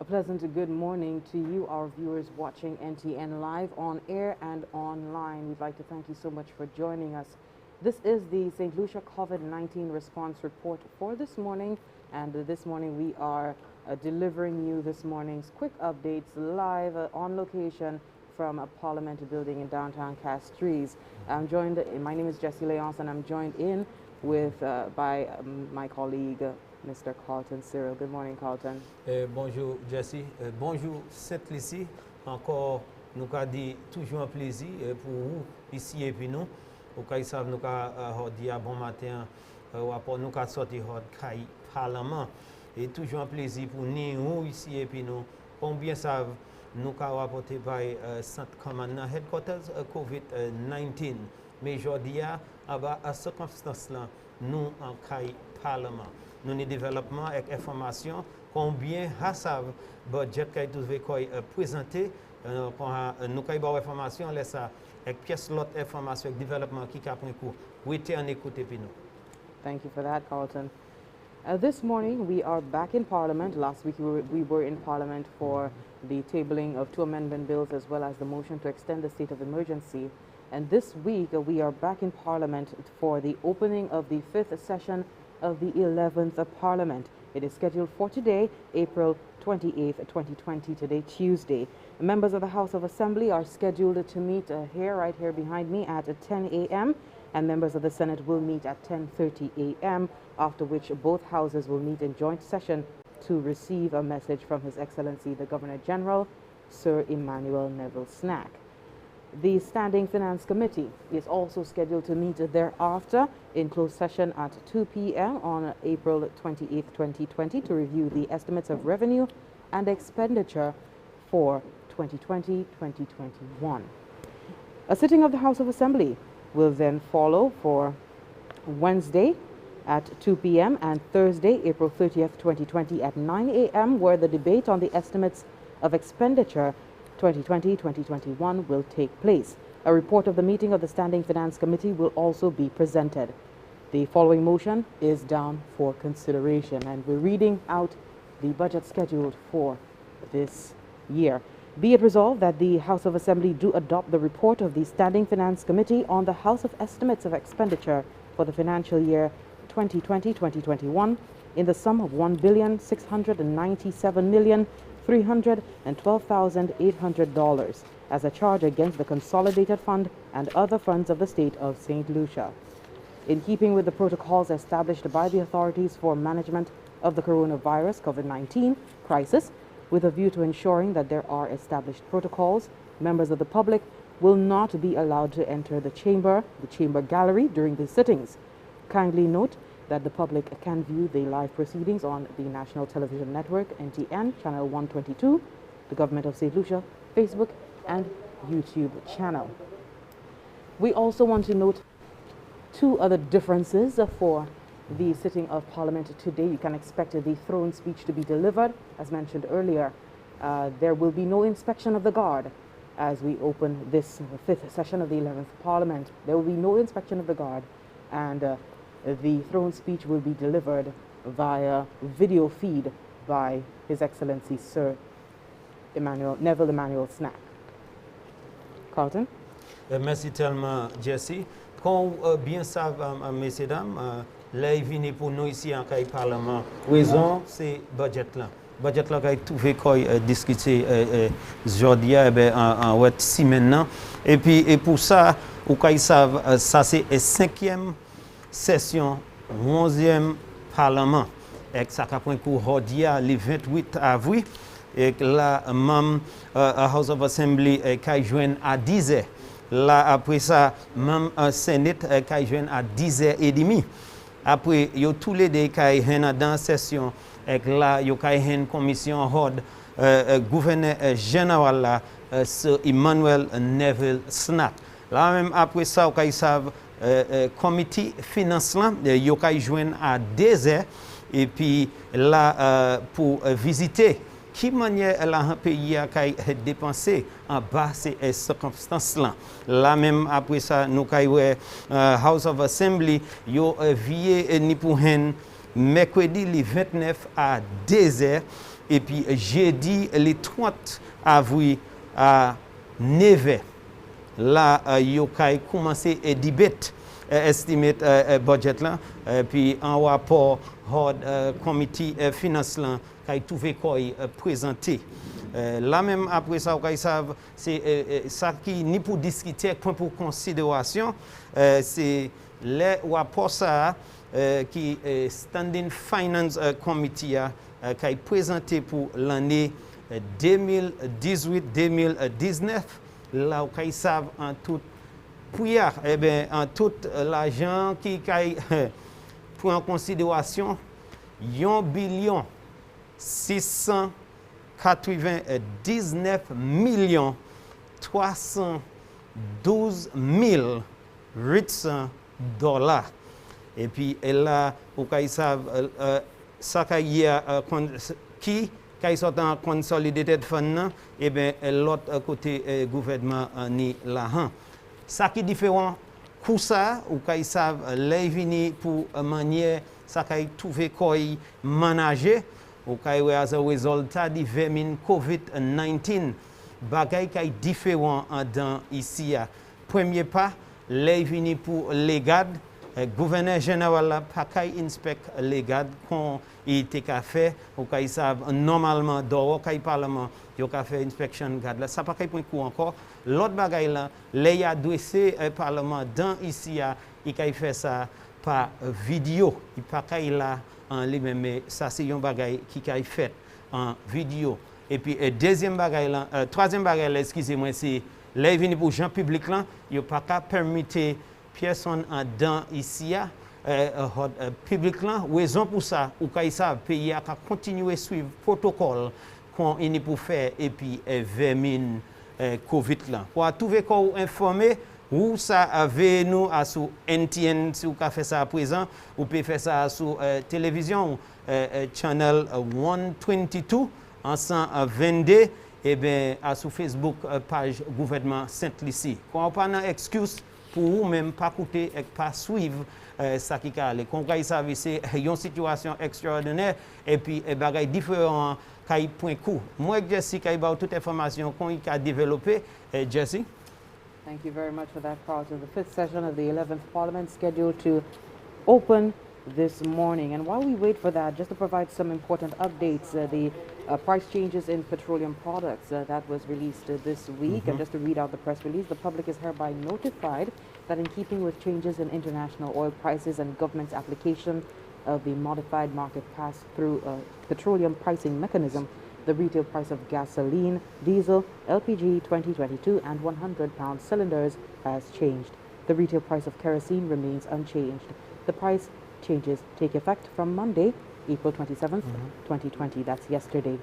A pleasant good morning to you, our viewers watching NTN Live on air and online. We'd like to thank you so much for joining us. This is the St. Lucia COVID-19 response report for this morning, and this morning we are delivering you this morning's quick updates live on location from a Parliament building in downtown Castries. My name is Jessie Leonce, and I'm joined in with by my colleague, Mr. Carlton Cyril. Good morning, Carlton. Bonjour, Jessie. Bonjour, Sainte Lucie. Encore, nous avons dit toujours un plaisir pour vous ici et puis nous. Au cas où nous avons dit bon matin, nous avons sorti au Parlement. Et toujours un plaisir pour nous ici et puis nous. Combien savent nous avons apporté par Centre Commandant Headquarters COVID-19. Mais aujourd'hui, à ce circonstance-là, nous en Parlement. Nous avons développement avec information, combien savent budget qui est présenté, nous avons information, avec pièce l'autre information, avec développement qui a pris cours. Vous êtes en écoute puis nous. Thank you for that, Carlton. This morning we are back in Parliament. Last week we were in Parliament for the tabling of 2 amendment bills as well as the motion to extend the state of emergency. And this week we are back in Parliament for the opening of the 5th session of the 11th Parliament. It is scheduled for today, April 28th, 2020, today, Tuesday. Members of the House of Assembly are scheduled to meet right here behind me at 10 a.m. and members of the Senate will meet at 10:30 a.m., after which both houses will meet in joint session to receive a message from His Excellency, the Governor-General, Sir Emmanuel Neville Cenac. The Standing Finance Committee is also scheduled to meet thereafter in closed session at 2 p.m. on April 28, 2020 to review the estimates of revenue and expenditure for 2020-2021. A sitting of the House of Assembly will then follow for Wednesday at 2 p.m. and Thursday, April 30th, 2020 at 9 a.m., where the debate on the estimates of expenditure 2020-2021 will take place. A report of the meeting of the Standing Finance Committee will also be presented. The following motion is down for consideration, and we're reading out the budget scheduled for this year. Be it resolved that the House of Assembly do adopt the report of the Standing Finance Committee on the House of Estimates of Expenditure for the financial year 2020-2021 in the sum of $1,697,312,800 as a charge against the Consolidated Fund and other funds of the State of St. Lucia. In keeping with the protocols established by the authorities for management of the coronavirus COVID-19 crisis, with a view to ensuring that there are established protocols, members of the public will not be allowed to enter the chamber gallery during the sittings. Kindly note that the public can view the live proceedings on the National Television Network, NTN, Channel 122, the Government of St. Lucia, Facebook, and YouTube channel. We also want to note 2 other differences for the sitting of Parliament today. You can expect the throne speech to be delivered. As mentioned earlier, there will be no inspection of the guard as we open this 5th session of the 11th Parliament. There will be no inspection of the guard, and the throne speech will be delivered via video feed by His Excellency Sir Neville Cenac. Carlton? Merci tellement, Jessie. Comme bien savent, messieurs, dames, là, il vient pour nous ici en Parlement. Raison, c'est budget là. Budget là, qui a tout fait discuter aujourd'hui, en 6 semaines. Et puis, et pour ça, vous savez, ça c'est la 5e session, 11e Parlement. Et ça a pris pour aujourd'hui, le 28 avril. Et là, même House of Assembly qui a joint à 10h. Là, après ça, même Sénat qui a joint à 10h30. Après, il y a tous les deux qui sont dans la session. Et là, il y a une commission horde. Gouverneur général, Sir Emmanuel Neville Cenac. Là, même après ça, vous savez, comité finance, il y a joint à 2h. Et puis là, pour visiter qui manière le pays a dépensé en bas ces circonstances-là. Là même après ça, nous avons House of Assembly, yo vie ni pour mercredi le 29 à 2h Et puis jeudi, le 30 avril à 9h, là, yo kay commencé à debate estimate budget là, puis en rapport committee finance là, kay trouvé koy présenté. Là même après ça, vous savez, c'est ça qui ni pour discuter, point pour considération, c'est les rapports ça qui Standing Finance Committee qui est présenté pour l'année 2018-2019. Là, vous savez en tout prière, eh bien, en tout l'argent qui prend en considération 1 billion 699 millions 312 800 dollars. Et puis là, vous savez, ça qui sont en consolidated fund, et bien l'autre côté gouvernement ni là. Ça qui est différent, pour ça, vous savez, les vini pour manière, ça qui trouvé quoi manager, vous savez, as a résultat du vermin COVID-19, bagay qui est différent dans ici. Premier pas, les vini pour les gardes. Gouverneur général n'a pas inspecte les gardes quand il était fait ou quand ils savent normalement dans le parlement il a fait inspection garde là ça pas point coup encore l'autre bagaille là les adressé parlement dans ici il a fait ça par vidéo il pas là en lui-même mais ça c'est un bagaille qui a fait en vidéo et puis deuxième bagaille là troisième bagaille là excusez-moi c'est les venus pour gens public là il pas permettre personne dans ici public là raison pour ça ou quand ils savent pays a continuer suivre protocole qu'on il pour faire et puis vermine covid là pour trouver qu'on informer ou ça avec nous à sur NTN si vous fait ça à présent ou peut faire ça sur télévision channel 122 en 122 et bien à sur Facebook page gouvernement Sainte-Lucie qu'on pas une excuse pour vous même pas coûter et pas suivre ça qui calé. Comme vous savez, c'est une situation extraordinaire et puis un bagage différent qui point coup. Moi, Jesse, qui a toute information qu'on a développée. Jesse. Thank you very much for that, Carl. So the fifth session of the 11th Parliament scheduled to open this morning. And while we wait for that, just to provide some important updates, the price changes in petroleum products that was released this week. And just to read out the press release, the public is hereby notified that in keeping with changes in international oil prices and government's application of the modified market pass-through petroleum pricing mechanism, the retail price of gasoline, diesel, LPG 2022 and 100-pound cylinders has changed. The retail price of kerosene remains unchanged. The price changes take effect from Monday, April 27th, 2020. That's yesterday.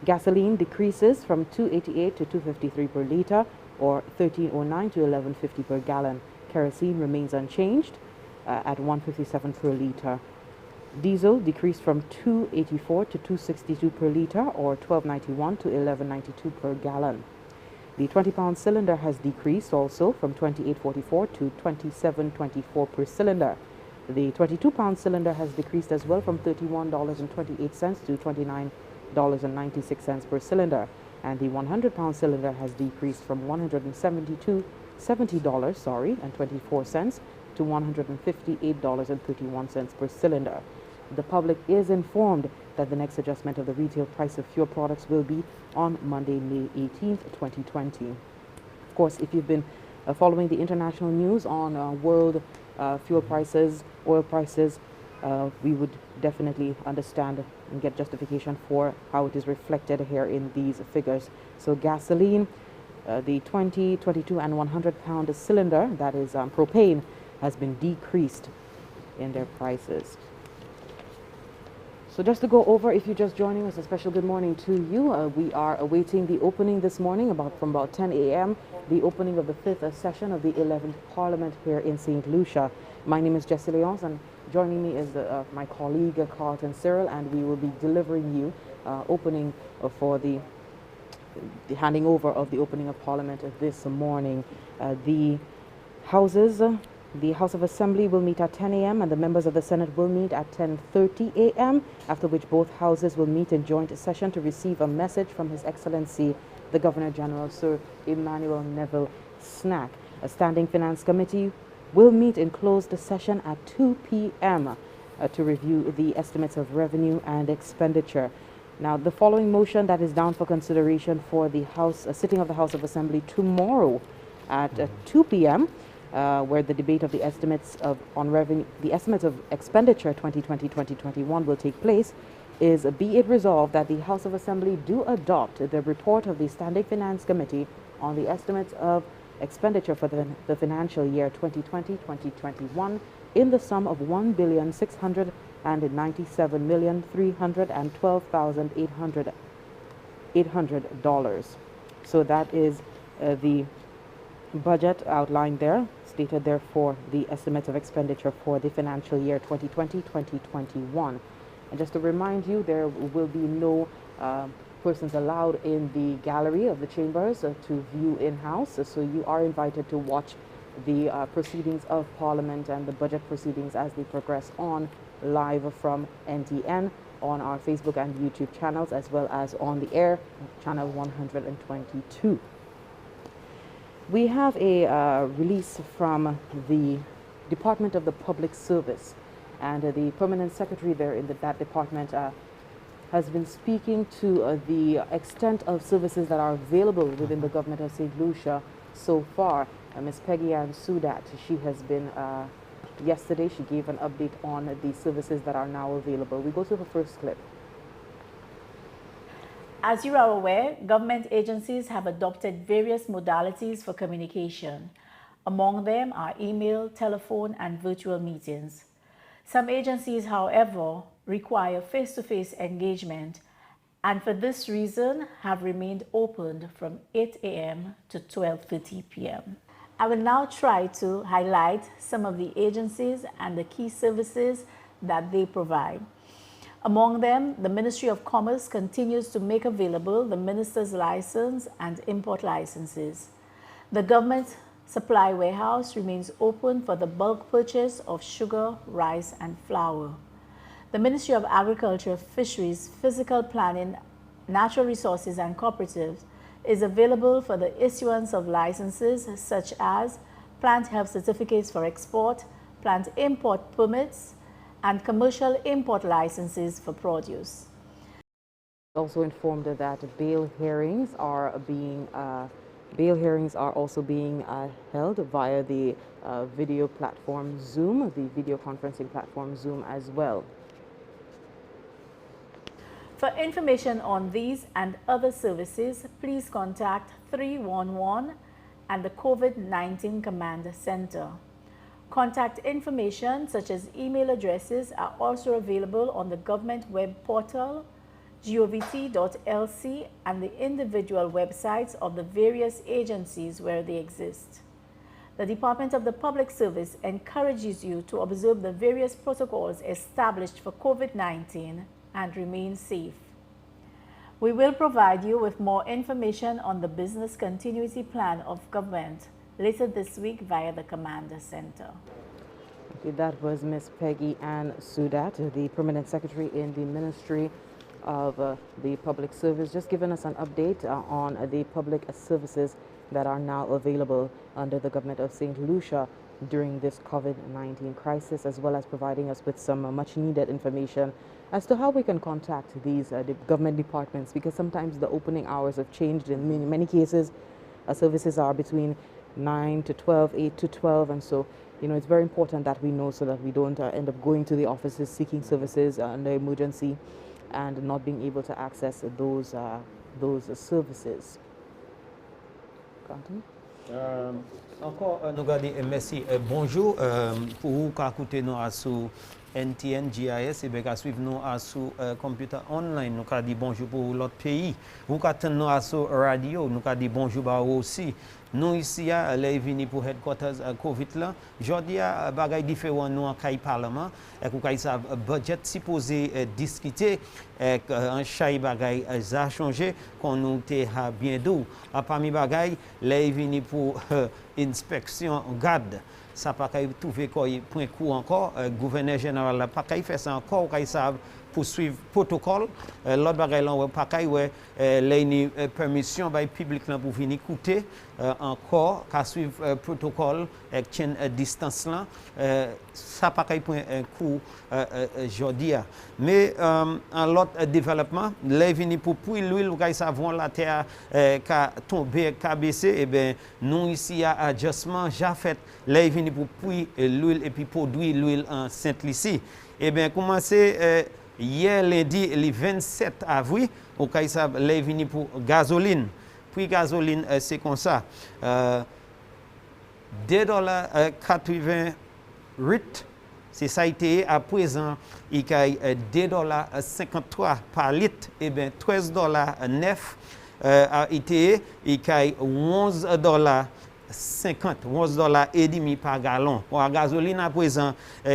Gasoline decreases from $2.88 to $2.53 per liter, or $13.09 to $11.50 per gallon. Kerosene remains unchanged at $1.57 per liter. Diesel decreased from $2.84 to $2.62 per liter, or $12.91 to $11.92 per gallon. The 20-pound cylinder has decreased also from $28.44 to $27.24 per cylinder. The 22-pound cylinder has decreased as well from $31.28 to $29.96 per cylinder. And the 100-pound cylinder has decreased from $70.24 to $158.31 per cylinder. The public is informed that the next adjustment of the retail price of fuel products will be on Monday, May 18th, 2020. Of course, if you've been following the international news on world fuel prices, oil prices, we would definitely understand and get justification for how it is reflected here in these figures. So gasoline, the 20, 22 and 100-pound cylinder, that is propane, has been decreased in their prices. So just to go over, if you're just joining us, a special good morning to you. We are awaiting the opening this morning from about 10 a.m., the opening of the fifth session of the 11th Parliament here in St. Lucia. My name is Jessie Leonce, and joining me is my colleague Carlton Cyril, and we will be delivering you opening for the handing over of the opening of Parliament this morning. The Houses The House of Assembly will meet at 10 a.m. and the members of the Senate will meet at 10:30 a.m., after which both houses will meet in joint session to receive a message from His Excellency, the Governor-General, Sir Emmanuel Neville Cenac. A standing finance committee will meet in closed session at 2 p.m. To review the estimates of revenue and expenditure. Now, the following motion that is down for consideration for the House, sitting of the House of Assembly tomorrow at 2 p.m., where the debate of the estimates of expenditure 2020-2021 will take place, is be it resolved that the House of Assembly do adopt the report of the Standing Finance Committee on the estimates of expenditure for the financial year 2020-2021 in the sum of $1,697,312,800. So that is the budget outlined there, stated there for the estimates of expenditure for the financial year 2020-2021. And just to remind you, there will be no persons allowed in the gallery of the chambers to view in-house, so you are invited to watch the proceedings of Parliament and the budget proceedings as they progress on live from NTN on our Facebook and YouTube channels, as well as on the air, channel 122. We have a release from the Department of the Public Service, and the permanent secretary there in that department has been speaking to the extent of services that are available within the government of St. Lucia so far. Ms. Peggy Ann Sudat, she has been, yesterday she gave an update on the services that are now available. We go to the first clip. As you are aware, government agencies have adopted various modalities for communication. Among them are email, telephone, and virtual meetings. Some agencies, however, require face-to-face engagement, and for this reason have remained opened from 8 a.m. to 12:30 p.m. I will now try to highlight some of the agencies and the key services that they provide. Among them, the Ministry of Commerce continues to make available the Minister's License and import licenses. The Government Supply Warehouse remains open for the bulk purchase of sugar, rice, and flour. The Ministry of Agriculture, Fisheries, Physical Planning, Natural Resources, and Cooperatives is available for the issuance of licenses such as plant health certificates for export, plant import permits, and commercial import licenses for produce. Also informed that bail hearings are also being held via the video platform Zoom, the video conferencing platform Zoom as well. For information on these and other services, please contact 311 and the COVID-19 Command Center. Contact information such as email addresses are also available on the government web portal, govt.lc, and the individual websites of the various agencies where they exist. The Department of the Public Service encourages you to observe the various protocols established for COVID-19 and remain safe. We will provide you with more information on the business continuity plan of government later this week via the Commander Center. Okay, that was Ms. Peggy Ann Sudat, the Permanent Secretary in the Ministry of the Public Service, just giving us an update on the public services that are now available under the government of St. Lucia during this COVID-19 crisis, as well as providing us with some much needed information as to how we can contact these government departments, because sometimes the opening hours have changed. In many cases, services are between 9 to 12, 8 to 12, and so it's very important that we know so that we don't end up going to the offices seeking services under emergency and not being able to access those services. Continue. Encore, nous gardons, merci. Bonjour, pour vous qui écoutez nous sur NTN, GIS, et bien suivre nous sur computer online, nous dit bonjour pour l'autre pays. Vous qui attendez nous sur radio, nous dit bonjour bah aussi. Nous ici, les venus pour headquarters COVID là. Aujourd'hui, bagay différent nous en caille parlement. Et qu'on caille ça budget supposé discuter. Et un chay bagay ça changé qu'on nous te bien d'où. Parmi bagay, les venus pour inspection garde. ça pas qu'à trouver point coup encore gouverneur général là pas qu'à faire ça encore qu'à savent poursuivre protocole l'autre bagage là pas qu'à les permission by public là pour venir écouter encore qu'à suivre protocole exchange distance là ça pas qu'à point coup aujourd'hui mais en l'autre développement les venir pour l'huile ou qu'à savoir la terre qu'a tombé qu'a baissé et ben nous ici à adjustment j'ai fait les venir pour l'huile et puis produire l'huile en Sainte-Lucie et ben commencer hier lundi le 27 avril au cas ça les venir pour gasoline prix gasoline c'est comme ça $2.88 c'est ça été à présent il y a $2.53 par litre et bien $13.09 a été il y a $11.50 $11.50 par gallon pour la gasoline à présent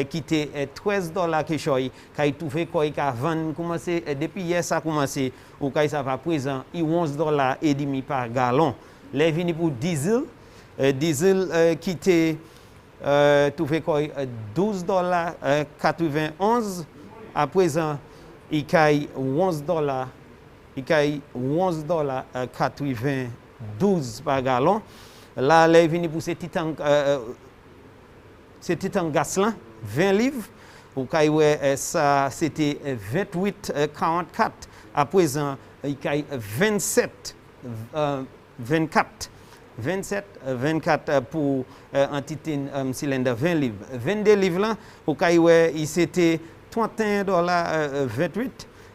qui était $13 quelque chose qui trouvé quoi qui a vendre commencé depuis hier ça commencé au cas ça va présent il $11.50 par gallon les vini pour diesel qui était trouvé quoi $12.91 à présent il y a $11.92 par gallon là les vini pour ce titan gaz là 20 livres au cas ça c'était 28,44 à présent il y a 27,24 pour un titan cylindre 20 livres 22 livres là au cas il c'était $31.28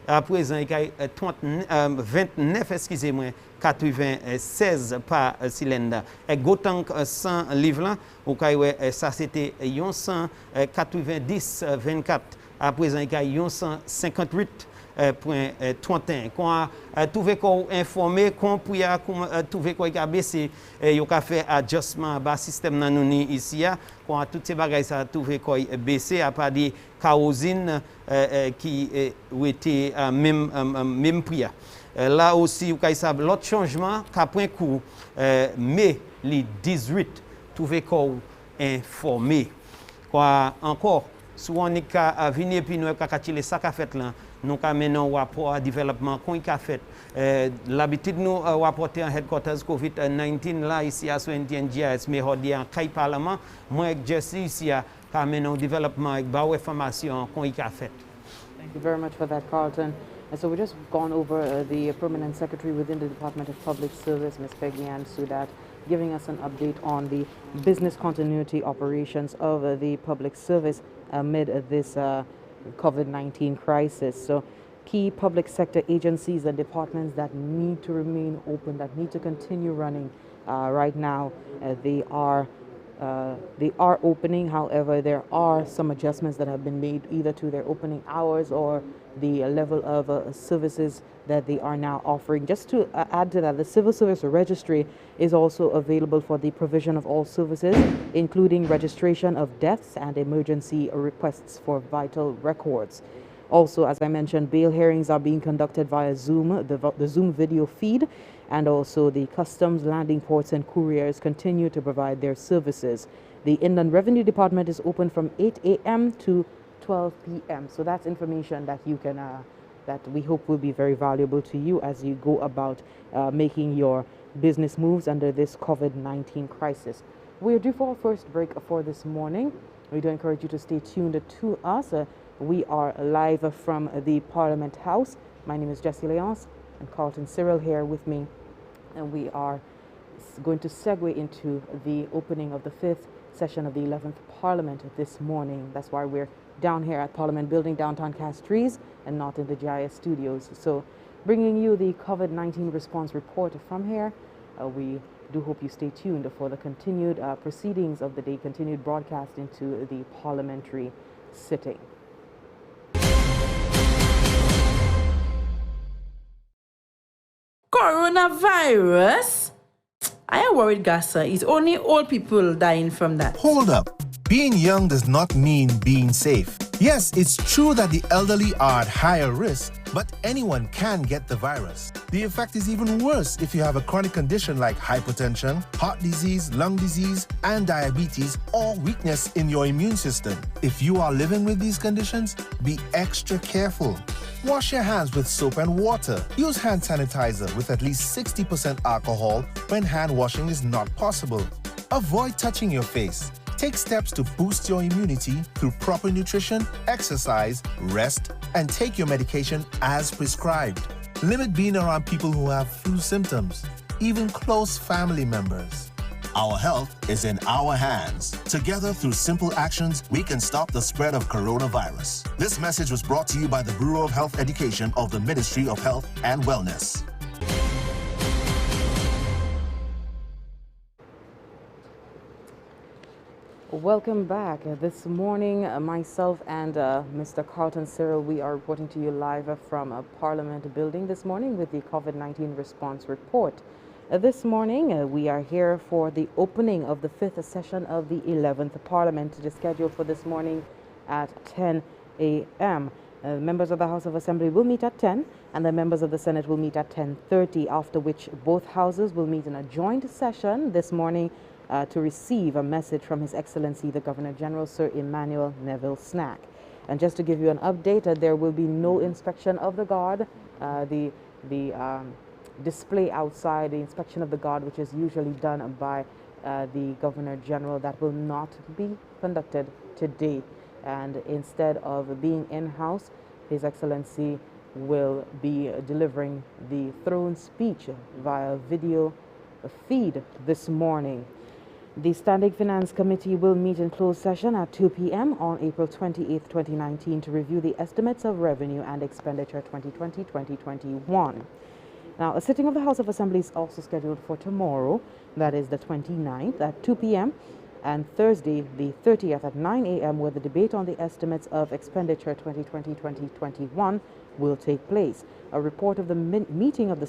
à présent il y a 29 excusez-moi 96 par cylindre et gotank 100 livres là au cas ça c'était 190,24 à présent il y a 158,31 quand trouver qu'on informé qu'on pour trouver qu'on a baissé yo ka fait adjustment bas système nan nous ici quand toutes ces bagages ça trouver qu'on baissé à part des kérosine qui était même prix là aussi vous savez l'autre changement qu'a point coup mais les 18 trouver qu'on informé quoi encore souvent on ka venir puis nous ka tirer ça qu'a fait là nous ka maintenant rapport développement qu'on a fait l'habitude nous rapporter en headquarters COVID-19 là ici à SONTNGS mais hodi en kai parlement moi juste ici à maintenant développement avec ba information qu'on a fait. Thank you very much for that, Carlton. And so we've just gone over the Permanent Secretary within the Department of Public Service, Ms. Peggy-Ann Sudat, giving us an update on the business continuity operations of the public service amid this COVID-19 crisis. So key public sector agencies and departments that need to remain open, that need to continue running right now, they are opening. However, there are some adjustments that have been made either to their opening hours or the level of services that they are now offering. Just to add to that, the Civil Service Registry is also available for the provision of all services, including registration of deaths and emergency requests for vital records. Also, as I mentioned, bail hearings are being conducted via Zoom, the Zoom video feed, and also the customs, landing ports, and couriers continue to provide their services. The Inland Revenue Department is open from 8 a.m. to 12 p.m. So that's information that you can, that we hope will be very valuable to you as you go about making your business moves under this COVID-19 crisis. We're due for our first break for this morning. We do encourage you to stay tuned to us. We are live from the Parliament House. My name is Jessie Leonce and Carlton Cyril here with me. And we are going to segue into the opening of the 5th session of the 11th Parliament this morning. That's why we're down here at Parliament Building, downtown Castries, and not in the GIS studios. So bringing you the COVID-19 response report from here. We do hope you stay tuned for the continued proceedings of the day, continued broadcast into the parliamentary sitting. Coronavirus? I am worried, Gassa. It's only old people dying from that. Hold up. Being young does not mean being safe. Yes, it's true that the elderly are at higher risk, But anyone can get the virus. The effect is even worse if you have a chronic condition like hypertension, heart disease, lung disease, and diabetes, or weakness in your immune system. If you are living with these conditions, be extra careful. Wash your hands with soap and water. Use hand sanitizer with at least 60% alcohol when hand washing is not possible. Avoid touching your face. Take steps to boost your immunity through proper nutrition, exercise, rest, and take your medication as prescribed. Limit being around people who have flu symptoms, even close family members. Our health is in our hands. Together, through simple actions, we can stop the spread of coronavirus. This message was brought to you by the Bureau of Health Education of the Ministry of Health and Wellness. Welcome back. This morning, myself and Mr. Carlton Cyril, we are reporting to you live from a Parliament building this morning with the COVID-19 response report. This morning, we are here for the opening of the 5th session of the 11th Parliament. It is scheduled for this morning at 10 a.m. Members of the House of Assembly will meet at 10, and the members of the Senate will meet at 10:30, after which both houses will meet in a joint session this morning to receive a message from His Excellency, the Governor-General, Sir Emmanuel Neville Cenac. And just to give you an update, there will be no inspection of the guard. The display outside, the inspection of the guard, which is usually done by the Governor-General, that will not be conducted today. And instead of being in-house, His Excellency will be delivering the throne speech via video feed this morning. The Standing Finance Committee will meet in closed session at 2 p.m. on April 28, 2019 to review the estimates of revenue and expenditure 2020-2021. Now, a sitting of the House of Assembly is also scheduled for tomorrow, that is the 29th at 2 p.m. and Thursday the 30th at 9 a.m. where the debate on the estimates of expenditure 2020-2021 will take place. A report of the meeting of the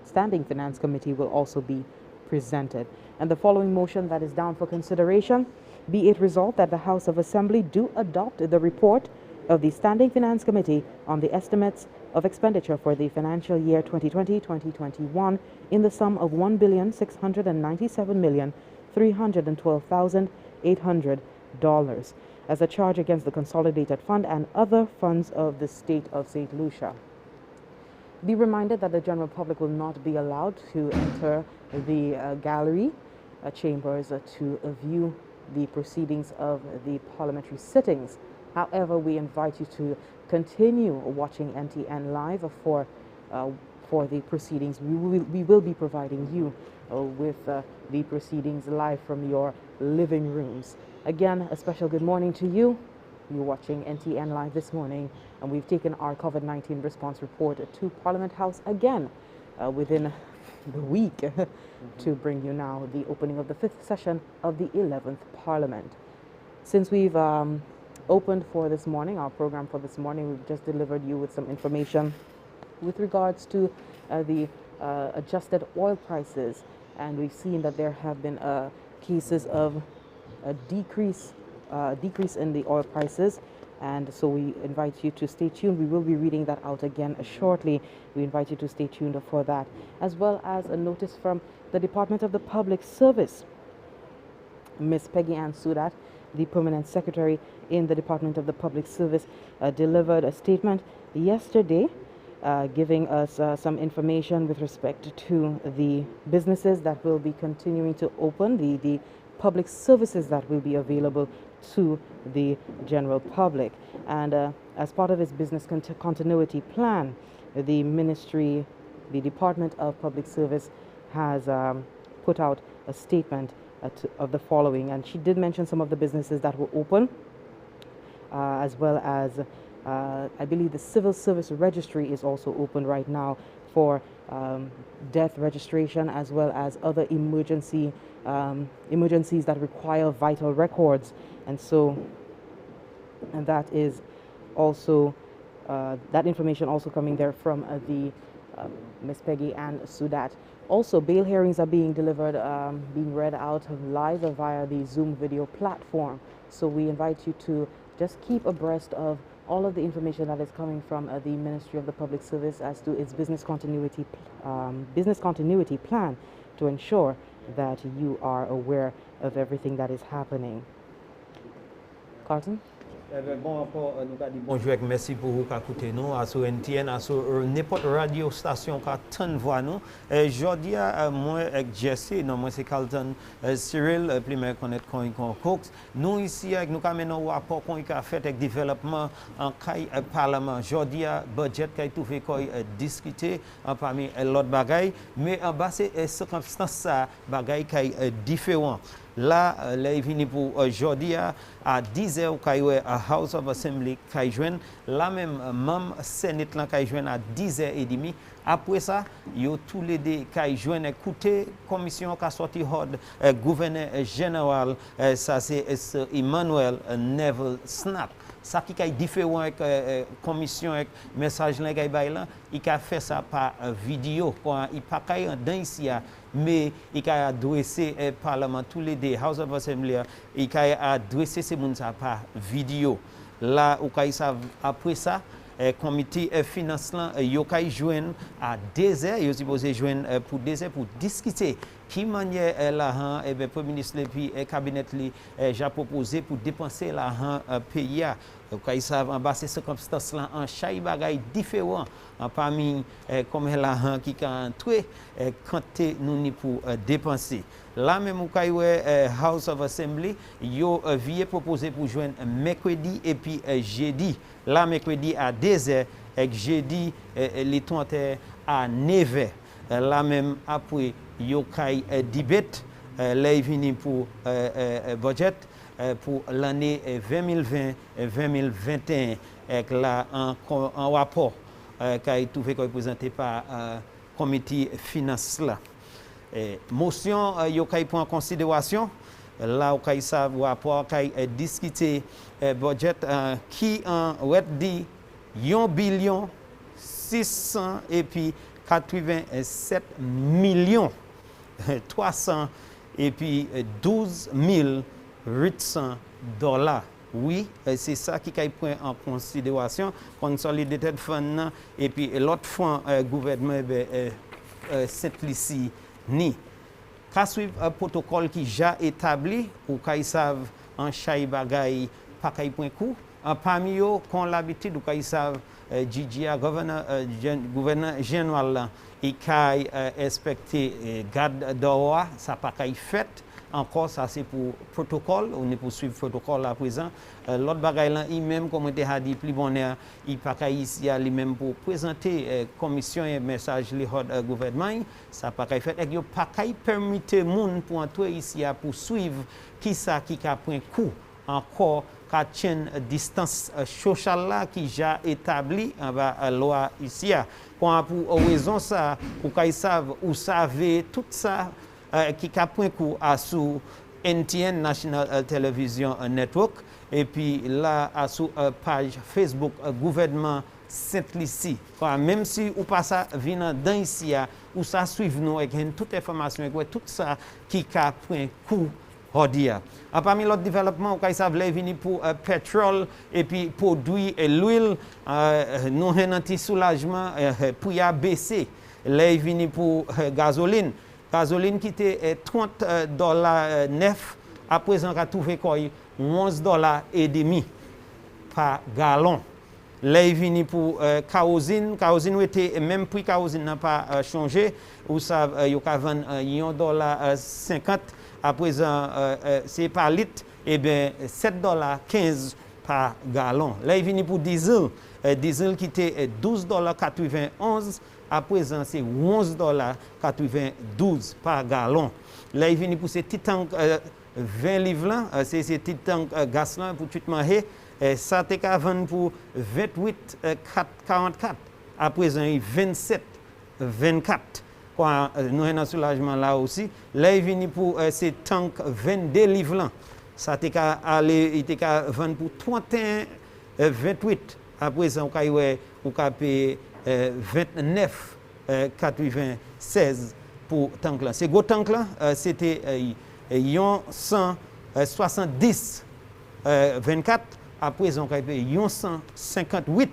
Standing Finance Committee will also be presented. And the following motion that is down for consideration: be it resolved that the House of Assembly do adopt the report of the Standing Finance Committee on the estimates of expenditure for the financial year 2020-2021 in the sum of $1,697,312,800 as a charge against the Consolidated Fund and other funds of the State of St. Lucia. Be reminded that the general public will not be allowed to enter the gallery chambers to view the proceedings of the parliamentary sittings. However, we invite you to continue watching NTN Live for the proceedings. We will be providing you with the proceedings live from your living rooms. Again, a special good morning to you. You're watching NTN Live this morning, and we've taken our COVID-19 response report to Parliament House again within the week to bring you now the opening of the 5th session of the 11th Parliament. Since we've opened for this morning, our program for this morning, we've just delivered you with some information with regards to the adjusted oil prices, and we've seen that there have been cases of a decrease in the oil prices, and so we invite you to stay tuned. We will be reading that out again shortly. We invite you to stay tuned for that, as well as a notice from the Department of the Public Service. Ms. Peggy Ann Sudat, the Permanent Secretary in the Department of the Public Service, delivered a statement yesterday giving us some information with respect to the businesses that will be continuing to open, the public services that will be available to the general public. And as part of its business continuity plan, the ministry, the Department of Public Service has put out a statement of the following, and she did mention some of the businesses that were open, as well as I believe the Civil Service Registry is also open right now for death registration, as well as other emergencies that require vital records. And so, and that is also that information also coming there from the Ms. Peggy Ann Sudat. Also, bail hearings are being delivered, being read out live via the Zoom video platform. So we invite you to just keep abreast of all of the information that is coming from the Ministry of the Public Service as to its business continuity plan to ensure that you are aware of everything that is happening. Carlton? Bon, encore, nous avons dit bonjour et merci pour vous qui écoutez nous, à sur NTN, à sur n'importe radio station qui attend voir nous. Aujourd'hui, moi avec Jesse, non, moi c'est Carlton, Cyril, plus me connaître qu'on Cox. Nous ici, avec nous avons un rapport qu'on a fait avec développement en Parlement. Aujourd'hui, budget qui a tout fait qu'on discuté parmi l'autre bagaille, mais en bas c'est circonstance ça, bagaille qui est différent. Là, là, il vient pour aujourd'hui à 10h au House of Assembly qui joint. Là même, même Sénat là qui joint à 10h30. Après ça, il y a tous les deux qui joignent écouter commission qui a sorti gouverneur général, ça c'est Emmanuel Neville Cenac. Ça qui est différent avec commission avec message là il a fait ça par vidéo il pas dans ici mais il a adressé parlement tous les deux House of Assembly il a adressé ces monde ça par vidéo là après ça comité finance là yo kay joindre à 2h yo supposé joindre pour 2h pour discuter qui manière l'argent premier ministre et puis cabinet li j'ai proposé pour dépenser l'argent pays kay savent en bas ces circonstances là en chaque bagaille différent parmi comme l'argent qui kan entrer quand nous ni pour dépenser là même au House of Assembly yo vient proposer pour joindre mercredi et puis jeudi là mercredi à 2h et jeudi les 30 à 9h là même après yo kay debate là vini pour budget pour l'année 2020-2021 avec là en rapport qui a été présenté par comité finance là motion yo kay prend en considération là kay savoir rapport kay discuter budget qui en dit 1 billion 600 et puis 87 millions 300 et puis 12 800 $. Oui, c'est ça qui est pris en considération. Consolidated Fund et puis l'autre fonds gouvernement Saint-Lucie ni. Qu'à suivre un protocole qui déjà établi ou qu'ils savent en chaque bagaille pas qu'il point coup. Parmi eux, qu'on l'habitude ou qu'ils savent GGA gouverneur général et qui respecté garde d'or ça pas qu'il fait. Encore ça c'est pour protocole on est pour suivre protocole à présent l'autre bagaille là il même comme on a dit plus bonheur il pas ici lui même pour présenter commission et message les gouvernement ça pas fait et yo pas permettre monde pour entrer ici pour suivre qui ça qui a pris coup encore qu'a chaîne distance sociale là qui déjà établi en bas loi ici pour raison ça pour qu'ils savent ou savez tout ça qui a point coup à sous NTN National Television Network et puis là à sous page Facebook gouvernement Saint-Lucie même si ou pas ça vient dans ici ou ça suivre nous avec toute information avec tout ça qui a point coup Hodia. Parmi l'autre développement, on savent venir pour pétrole et puis produits et l'huile, nous avons un petit soulagement pour y baisser. Là, venir pour gasoline. Gasoline qui était $30 neuf, à présent, on a trouvé $11.50 par gallon. Là, venir pour kérosine. Kérosine était même prix kérosine n'a pas changé. Vous savez, il y a $1.50. À présent, c'est par litre, et bien $7.15 par gallon. Là, il vient pour diesel. Diesel qui était $12.91, à présent, c'est $11.92 par gallon. Là, il vient pour ces petits tanks 20 livres, là, c'est ces petits tanks gaz là pour tout manger. Ça, t'es qu'à vendre pour 28,44. À présent, il 27,24. Nous avons un soulagement là aussi. Là, il vient pour ces tanks 22 livres là. Ça t'est qu'à aller, il t'est qu'à vendre pour 31,28. À présent, on peut payer 29,96 pour tank là. Ces gros tanks là, c'était 170,24. à présent qu'il paye 158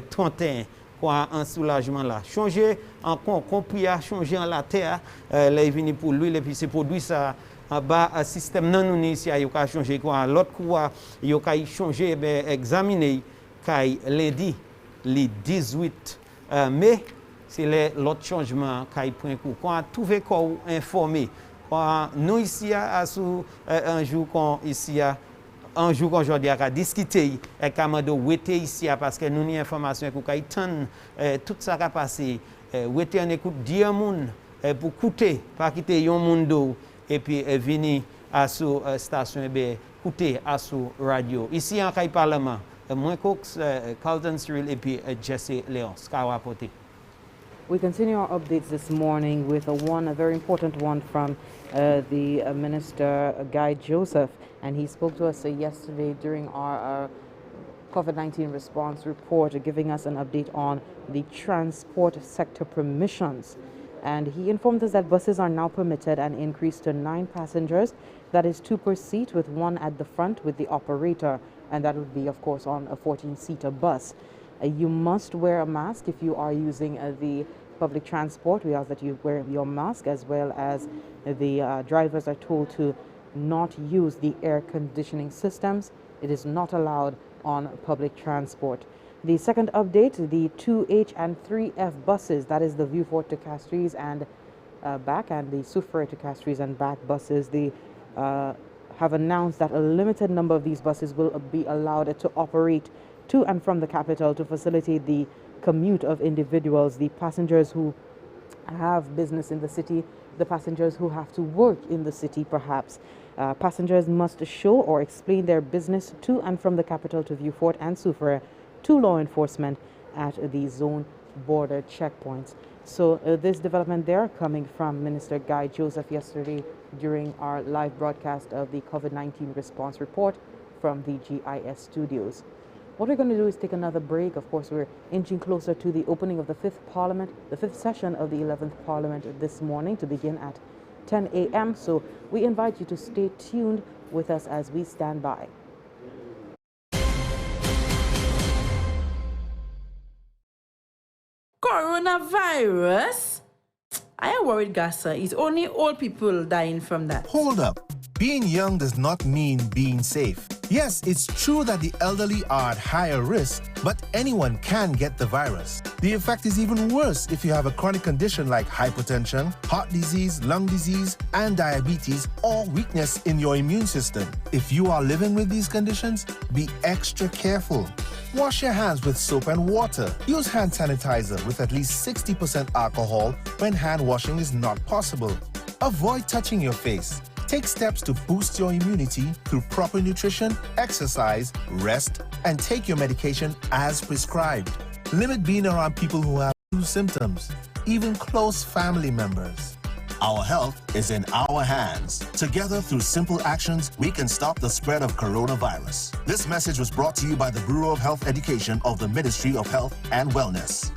31 pour un soulagement là. Changer encore compris à changer en la terre là il vient pour l'huile et puis c'est produit ça en bas un système non nous ici il a changer quoi l'autre quoi il a changer ben examiner kai lundi le 18 mai c'est l'autre changement qui prend coup quand trouver quoi informé quand nous ici à sous un jour qu'on ici un jour qu'aujourd'hui à discuter et camando wete ici parce que nous ni information qu'on attend tout ça qui passé wete en écoute dire monde pour écouter pas quitter yon monde et puis venir à sous station be écouter à sous radio ici en Caille Parlement moi Cox Carlton Cyril et puis Jesse Léon ce qu'a rapporté. We continue our updates this morning with a very important one from the Minister Guy Joseph, and he spoke to us yesterday during our COVID-19 response report, giving us an update on the transport sector permissions. And he informed us that buses are now permitted and increased to 9 passengers, that is 2 per seat with 1 at the front with the operator, and that would be of course on a 14-seater bus. You must wear a mask if you are using the public transport. We ask that you wear your mask, as well as the drivers are told to not use the air conditioning systems. It is not allowed on public transport. The second update, the 2H and 3F buses, that is the Viewfort to Castries and back, and the Soufriere to Castries and back buses, they have announced that a limited number of these buses will be allowed to operate to and from the capital to facilitate the commute of individuals, the passengers who have business in the city, the passengers who have to work in the city perhaps. Passengers must show or explain their business to and from the capital to Viewfort and Soufriere to law enforcement at the zone border checkpoints. So this development there coming from Minister Guy Joseph yesterday during our live broadcast of the COVID-19 response report from the GIS studios. What we're going to do is take another break. Of course, we're inching closer to the opening of the 5th Parliament, the 5th session of the 11th Parliament this morning to begin at 10 a.m. So we invite you to stay tuned with us as we stand by. Coronavirus? I am worried, Gassa. It's only old people dying from that. Hold up. Being young does not mean being safe. Yes, it's true that the elderly are at higher risk, but anyone can get the virus. The effect is even worse if you have a chronic condition like hypertension, heart disease, lung disease, and diabetes, or weakness in your immune system. If you are living with these conditions, be extra careful. Wash your hands with soap and water. Use hand sanitizer with at least 60% alcohol when hand washing is not possible. Avoid touching your face. Take steps to boost your immunity through proper nutrition, exercise, rest, and take your medication as prescribed. Limit being around people who have flu symptoms, even close family members. Our health is in our hands. Together, through simple actions, we can stop the spread of coronavirus. This message was brought to you by the Bureau of Health Education of the Ministry of Health and Wellness.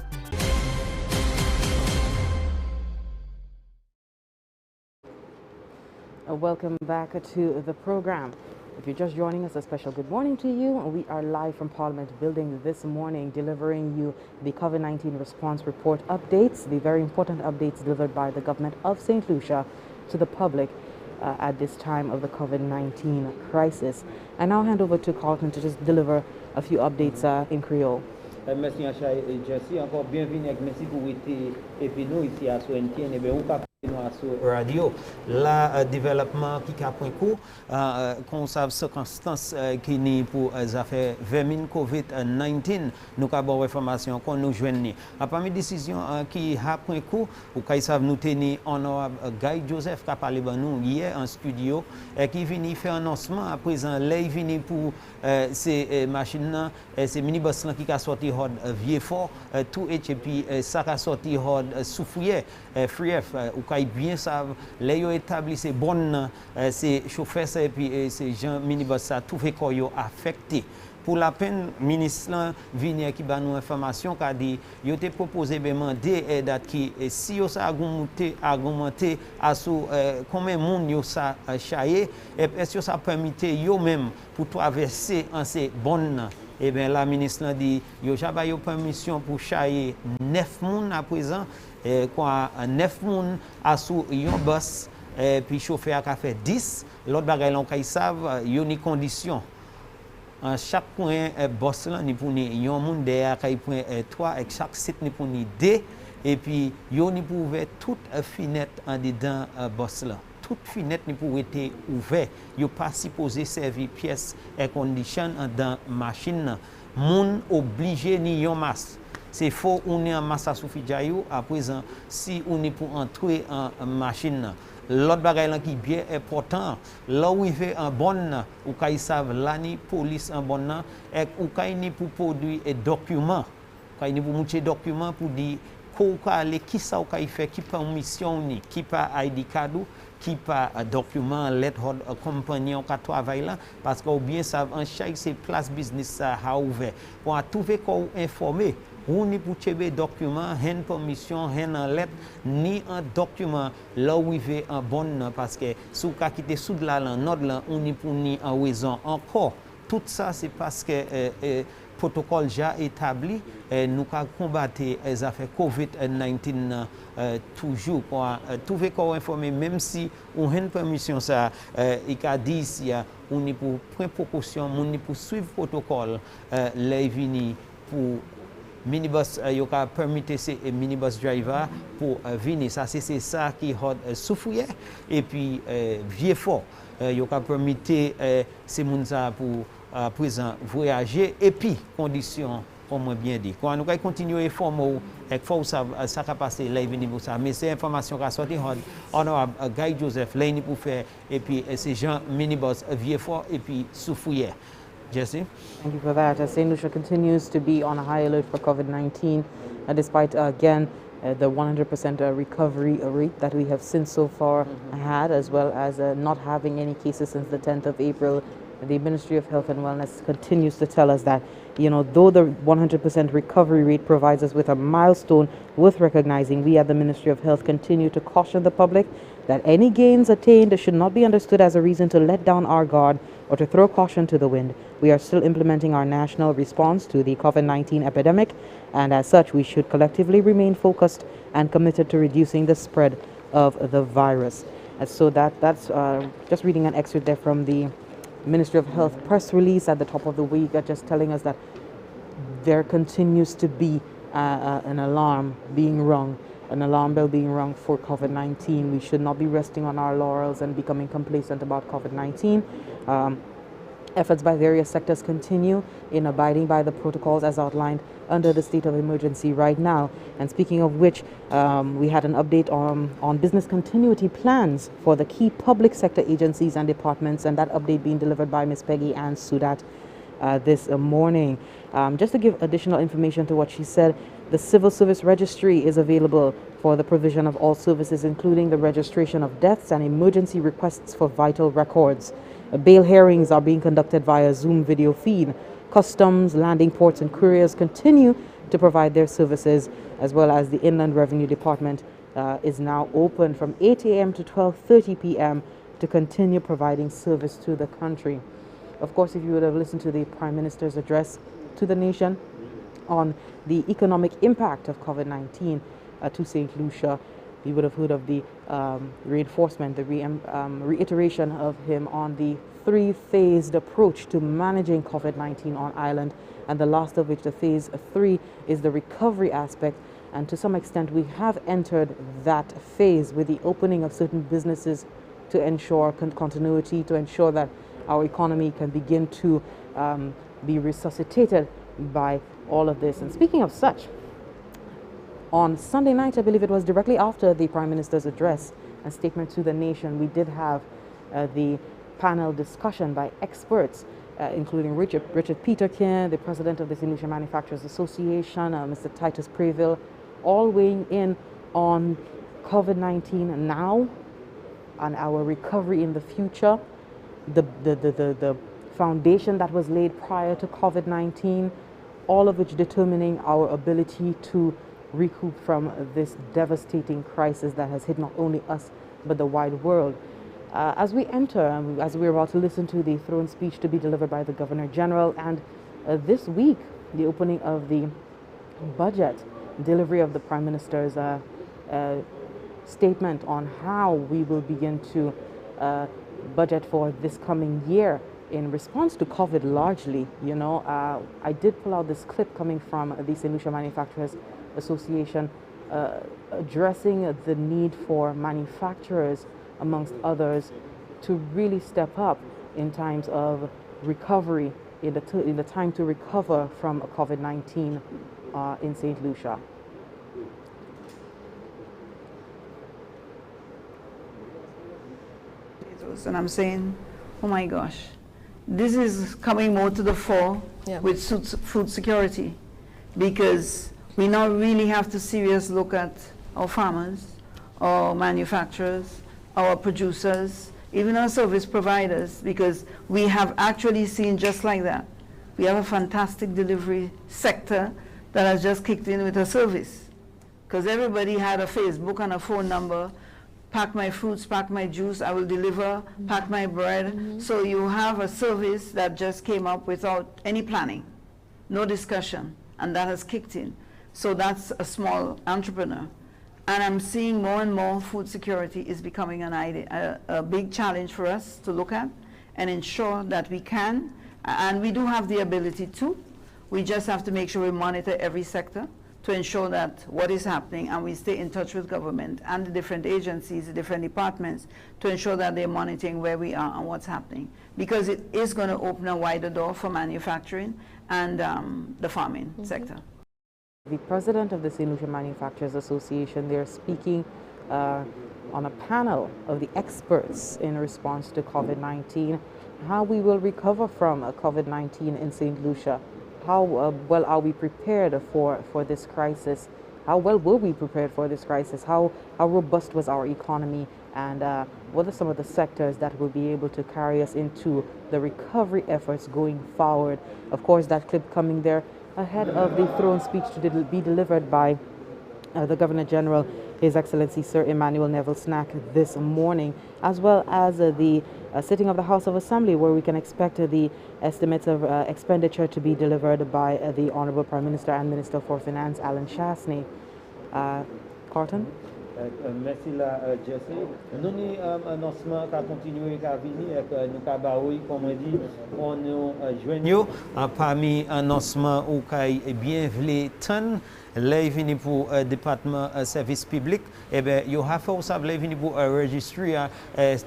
Welcome back to the program. If you're just joining us, a special good morning to you. We are live from Parliament Building this morning, delivering you the COVID-19 response report updates, the very important updates delivered by the government of St. Lucia to the public at this time of the COVID-19 crisis. I now hand over to Carlton to just deliver a few updates in Creole. Merci Acha et Jesse, encore bienvenue et merci pour être et puis nous ici à Soentien et bien on sur radio la développement qui a pris coup qu'on savent circonstances qui ni pour affaires vermine COVID-19 nous avons information qu'on nous joignent à parmi décision qui a pris coup ou qui savent nous tenir honorable Guy Joseph qui a parlé avec nous hier en studio et qui vient faire annoncement à présent là il vient pour ces machines ces minibus qui a sorti hod Vieux-Fort tout et puis ça a sorti hod Soufriere Frief ou qui bien savent les yo établi ces bonnes ces chauffeurs et puis ces gens minibus ça tout fait quoi yo affecté pour la peine ministre vient qui ba nous information qu'a dit yo te proposé demander date qui si yo ça argumenté à sous combien monde yo ça chayer est-ce que ça permettait yo même pour traverser en ces bonnes. Eh bien, la ministre a dit, yo j'avais eu permission pour chayer 9 personnes à présent, 9 personnes à sous yon boss, puis chauffeur a fait 10. L'autre bagaille l'on kay savent, yon ni condition. En chaque point boss là ni pour ni yon moun derrière kay point 3 et chaque site ni pour ni 2 et puis yon ni pour ouvrir toute fenêtre en dedans boss là. Toute fenêtre ni pour être ouvert, yo pas supposé servir pièce air condition dans machine. Moun obligé ni yon masque. C'est faux on est en masse à suffisant yo à présent si on est pour entrer en machine. L'autre bagaille là qui bien important, là où il fait en bonne ou kay savent là ni police en bonne et ou kay ni pour produire et document, kay ni pour montrer document pour dire qui ça ou kay fait qui permission ni qui pas ID card qui pas document lettre compagnon qui travaille là parce que ou bien savent en chaque c'est place business ça a ouvert pour trouver qu'on informer ou ni pour trouver document hen permission hen en lettre ni un document là où il veut en bonne parce que sous ka quitter sous de là nord là on ni pour ni en raison encore tout ça c'est parce que protocole déjà établi nous ca combattre les affaires COVID-19 toujours pour trouver qu'on informer même si on a une permission ça il a dit ici on est pour prendre précaution on est pour suivre protocole les venir pour minibus yo ka permettre ces minibus driver pour venir ça c'est ça qui a souffrir et puis vieux fort yo ka permettre ces moun ça pour à présent voyager et puis conditions comme bien dit quand nous continuer informer et faut ça va passer là venir pour ça mais c'est information qui a sorti honorable Guy Joseph là pour faire et puis ces gens minibus vieux fort et puis souffrir. Jesse. Thank you for that. St. Lucia continues to be on a high alert for COVID-19, despite again the 100% recovery rate that we have since so far had, as well as not having any cases since the 10th of April. The Ministry of Health and Wellness continues to tell us that, you know, though the 100% recovery rate provides us with a milestone worth recognizing, we at the Ministry of Health continue to caution the public that any gains attained should not be understood as a reason to let down our guard or to throw caution to the wind. We are still implementing our national response to the COVID-19 epidemic, and as such, we should collectively remain focused and committed to reducing the spread of the virus. And so that's just reading an excerpt there from the Ministry of Health press release at the top of the week, just telling us that there continues to be an alarm being rung, an alarm bell being rung for COVID-19. We should not be resting on our laurels and becoming complacent about COVID-19. Efforts by various sectors continue in abiding by the protocols as outlined under the state of emergency right now. And speaking of which, we had an update on business continuity plans for the key public sector agencies and departments, and that update being delivered by Ms. Peggy Ann Sudat this morning. Just to give additional information to what she said, the Civil Service Registry is available for the provision of all services, including the registration of deaths and emergency requests for vital records. Bail hearings are being conducted via Zoom video feed. Customs, landing ports, and couriers continue to provide their services, as well as the Inland Revenue Department is now open from 8 a.m. to 12:30 p.m. to continue providing service to the country. Of course, if you would have listened to the Prime Minister's address to the nation on the economic impact of COVID-19 to St. Lucia, you would have heard of the reinforcement, the reiteration of him on the three-phased approach to managing COVID-19 on island, and the last of which, the phase 3, is the recovery aspect. And to some extent, we have entered that phase with the opening of certain businesses to ensure continuity, to ensure that our economy can begin to be resuscitated by all of this. And speaking of such, on Sunday night, I believe it was directly after the Prime Minister's address and statement to the nation, we did have the panel discussion by experts, including Richard Peterkin, the president of the St. Lucia Manufacturers Association, Mr. Titus Preville, all weighing in on COVID-19 now and our recovery in the future, the foundation that was laid prior to COVID-19, all of which determining our ability to recoup from this devastating crisis that has hit not only us but the wide world. As we enter, as we're about to listen to the throne speech to be delivered by the Governor General, and this week, the opening of the budget, delivery of the Prime Minister's statement on how we will begin to budget for this coming year in response to COVID largely. You know, I did pull out this clip coming from the St. Lucia Manufacturers Association addressing the need for manufacturers, amongst others, to really step up in times of recovery, in the time to recover from COVID-19 in St. Lucia. And I'm saying, oh my gosh, this is coming more to the fore with food security, because we now really have to seriously look at our farmers, our manufacturers, our producers, even our service providers, because we have actually seen just like that. We have a fantastic delivery sector that has just kicked in with a service, because everybody had a Facebook and a phone number. Pack my fruits, pack my juice, I will deliver, pack my bread. So you have a service that just came up without any planning, no discussion, and that has kicked in. So that's a small entrepreneur. And I'm seeing more and more food security is becoming a big challenge for us to look at and ensure that we can, and we do have the ability to. We just have to make sure we monitor every sector to ensure that what is happening, and we stay in touch with government and the different agencies, the different departments, to ensure that they're monitoring where we are and what's happening. Because it is going to open a wider door for manufacturing and the farming sector. The president of the St. Lucia Manufacturers Association, they're speaking on a panel of the experts in response to COVID-19, how we will recover from COVID-19 in St. Lucia. How well are we prepared for this crisis? How well were we prepared for this crisis? How robust was our economy? And what are some of the sectors that will be able to carry us into the recovery efforts going forward? Of course, that clip coming there ahead of the throne speech to be delivered by the Governor General, His Excellency Sir Emmanuel Neville Cenac, this morning, as well as the sitting of the House of Assembly, where we can expect the estimates of expenditure to be delivered by the Honorable Prime Minister and Minister for Finance, Alan Chasney. Carlton? Merci la Jesse. Nous ni annoncement qui continue à venir nous cabaoui comme on dit on nous joignent parmi annoncement ou qui bien vle tan les vini pour département service public et ben yo ha fait aussi les vini pour registrer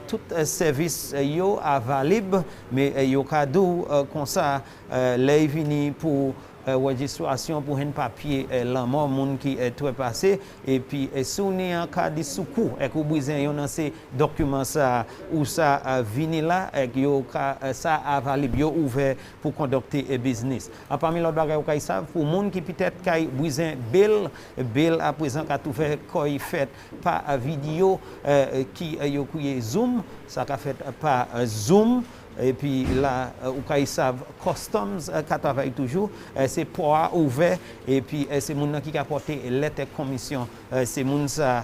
tout service yo available mais yo cadeau comme ça les vini pour registration pour un papier l'amour monde qui est tout passé et puis souvenir en cas de secours et que besoin yon dans ces documents ça ou ça vini là et yo ça available yo ouvert pour conducter un business en parmi l'autre bagage ou savent pour monde qui peut-être qui besoin bill à présent qu'a tout fait quoi fait par vidéo qui yo coué zoom ça qu'a fait par zoom. Et puis là, où savent customs qui travaille toujours, c'est poids ouvert et puis c'est moun qui a porté lettre commission, c'est moun ça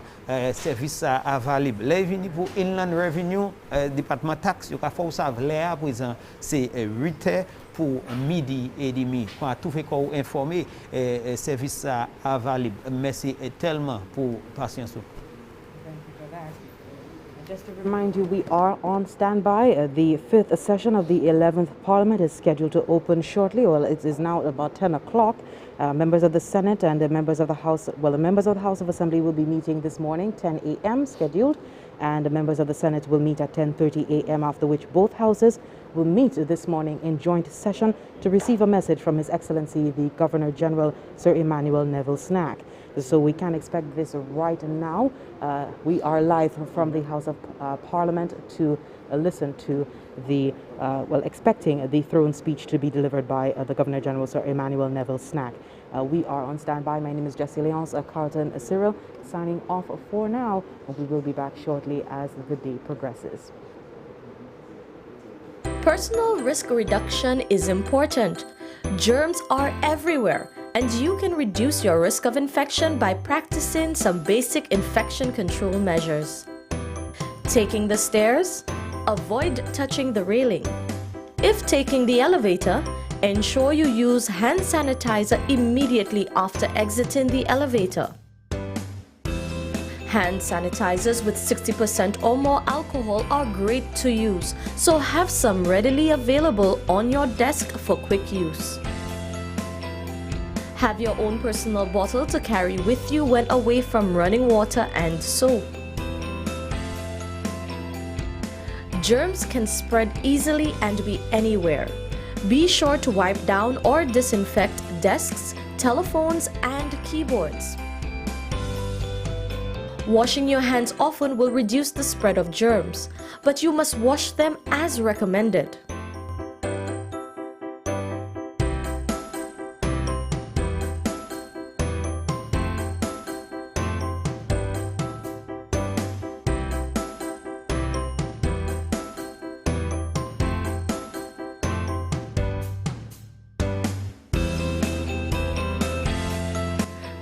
service available. Les vini pour inland revenue, département taxe, yo ka faut savent là à présent c'est 8h pour midi et demi. Quand tout fait qu'on informer service available. Merci tellement pour patience. Just to remind you, we are on standby. The fifth session of the 11th Parliament is scheduled to open shortly. Well, it is now about 10 o'clock. Members of the Senate and the members of the House, well, the members of the House of Assembly will be meeting this morning, 10 a.m. scheduled, and the members of the Senate will meet at 10:30 a.m., after which both houses will meet this morning in joint session to receive a message from His Excellency, the Governor General, Sir Emmanuel Neville Cenac. So we can expect this right now. We are live from the House of Parliament to listen to the, expecting the throne speech to be delivered by the Governor General, Sir Emmanuel Neville Cenac. We are on standby. My name is Jessie Leonce, Carlton Cyril, signing off for now. We will be back shortly as the day progresses. Personal risk reduction is important. Germs are everywhere, and you can reduce your risk of infection by practicing some basic infection control measures. Taking the stairs, avoid touching the railing. If taking the elevator, ensure you use hand sanitizer immediately after exiting the elevator. Hand sanitizers with 60% or more alcohol are great to use, so have some readily available on your desk for quick use. Have your own personal bottle to carry with you when away from running water and soap. Germs can spread easily and be anywhere. Be sure to wipe down or disinfect desks, telephones, and keyboards. Washing your hands often will reduce the spread of germs, but you must wash them as recommended.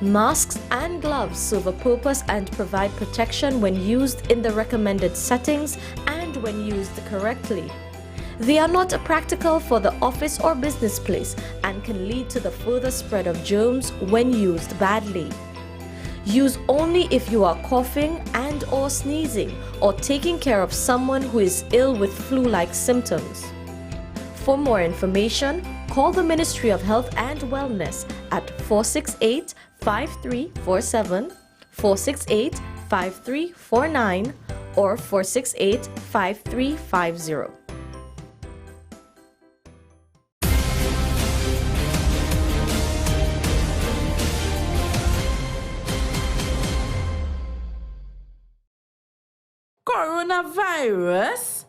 Masks and gloves serve a purpose and provide protection when used in the recommended settings and when used correctly. They are not practical for the office or business place and can lead to the further spread of germs when used badly. Use only if you are coughing and/or sneezing or taking care of someone who is ill with flu-like symptoms. For more information, call the Ministry of Health and Wellness at 468-5347, 468-5349, or 468-5350. Coronavirus?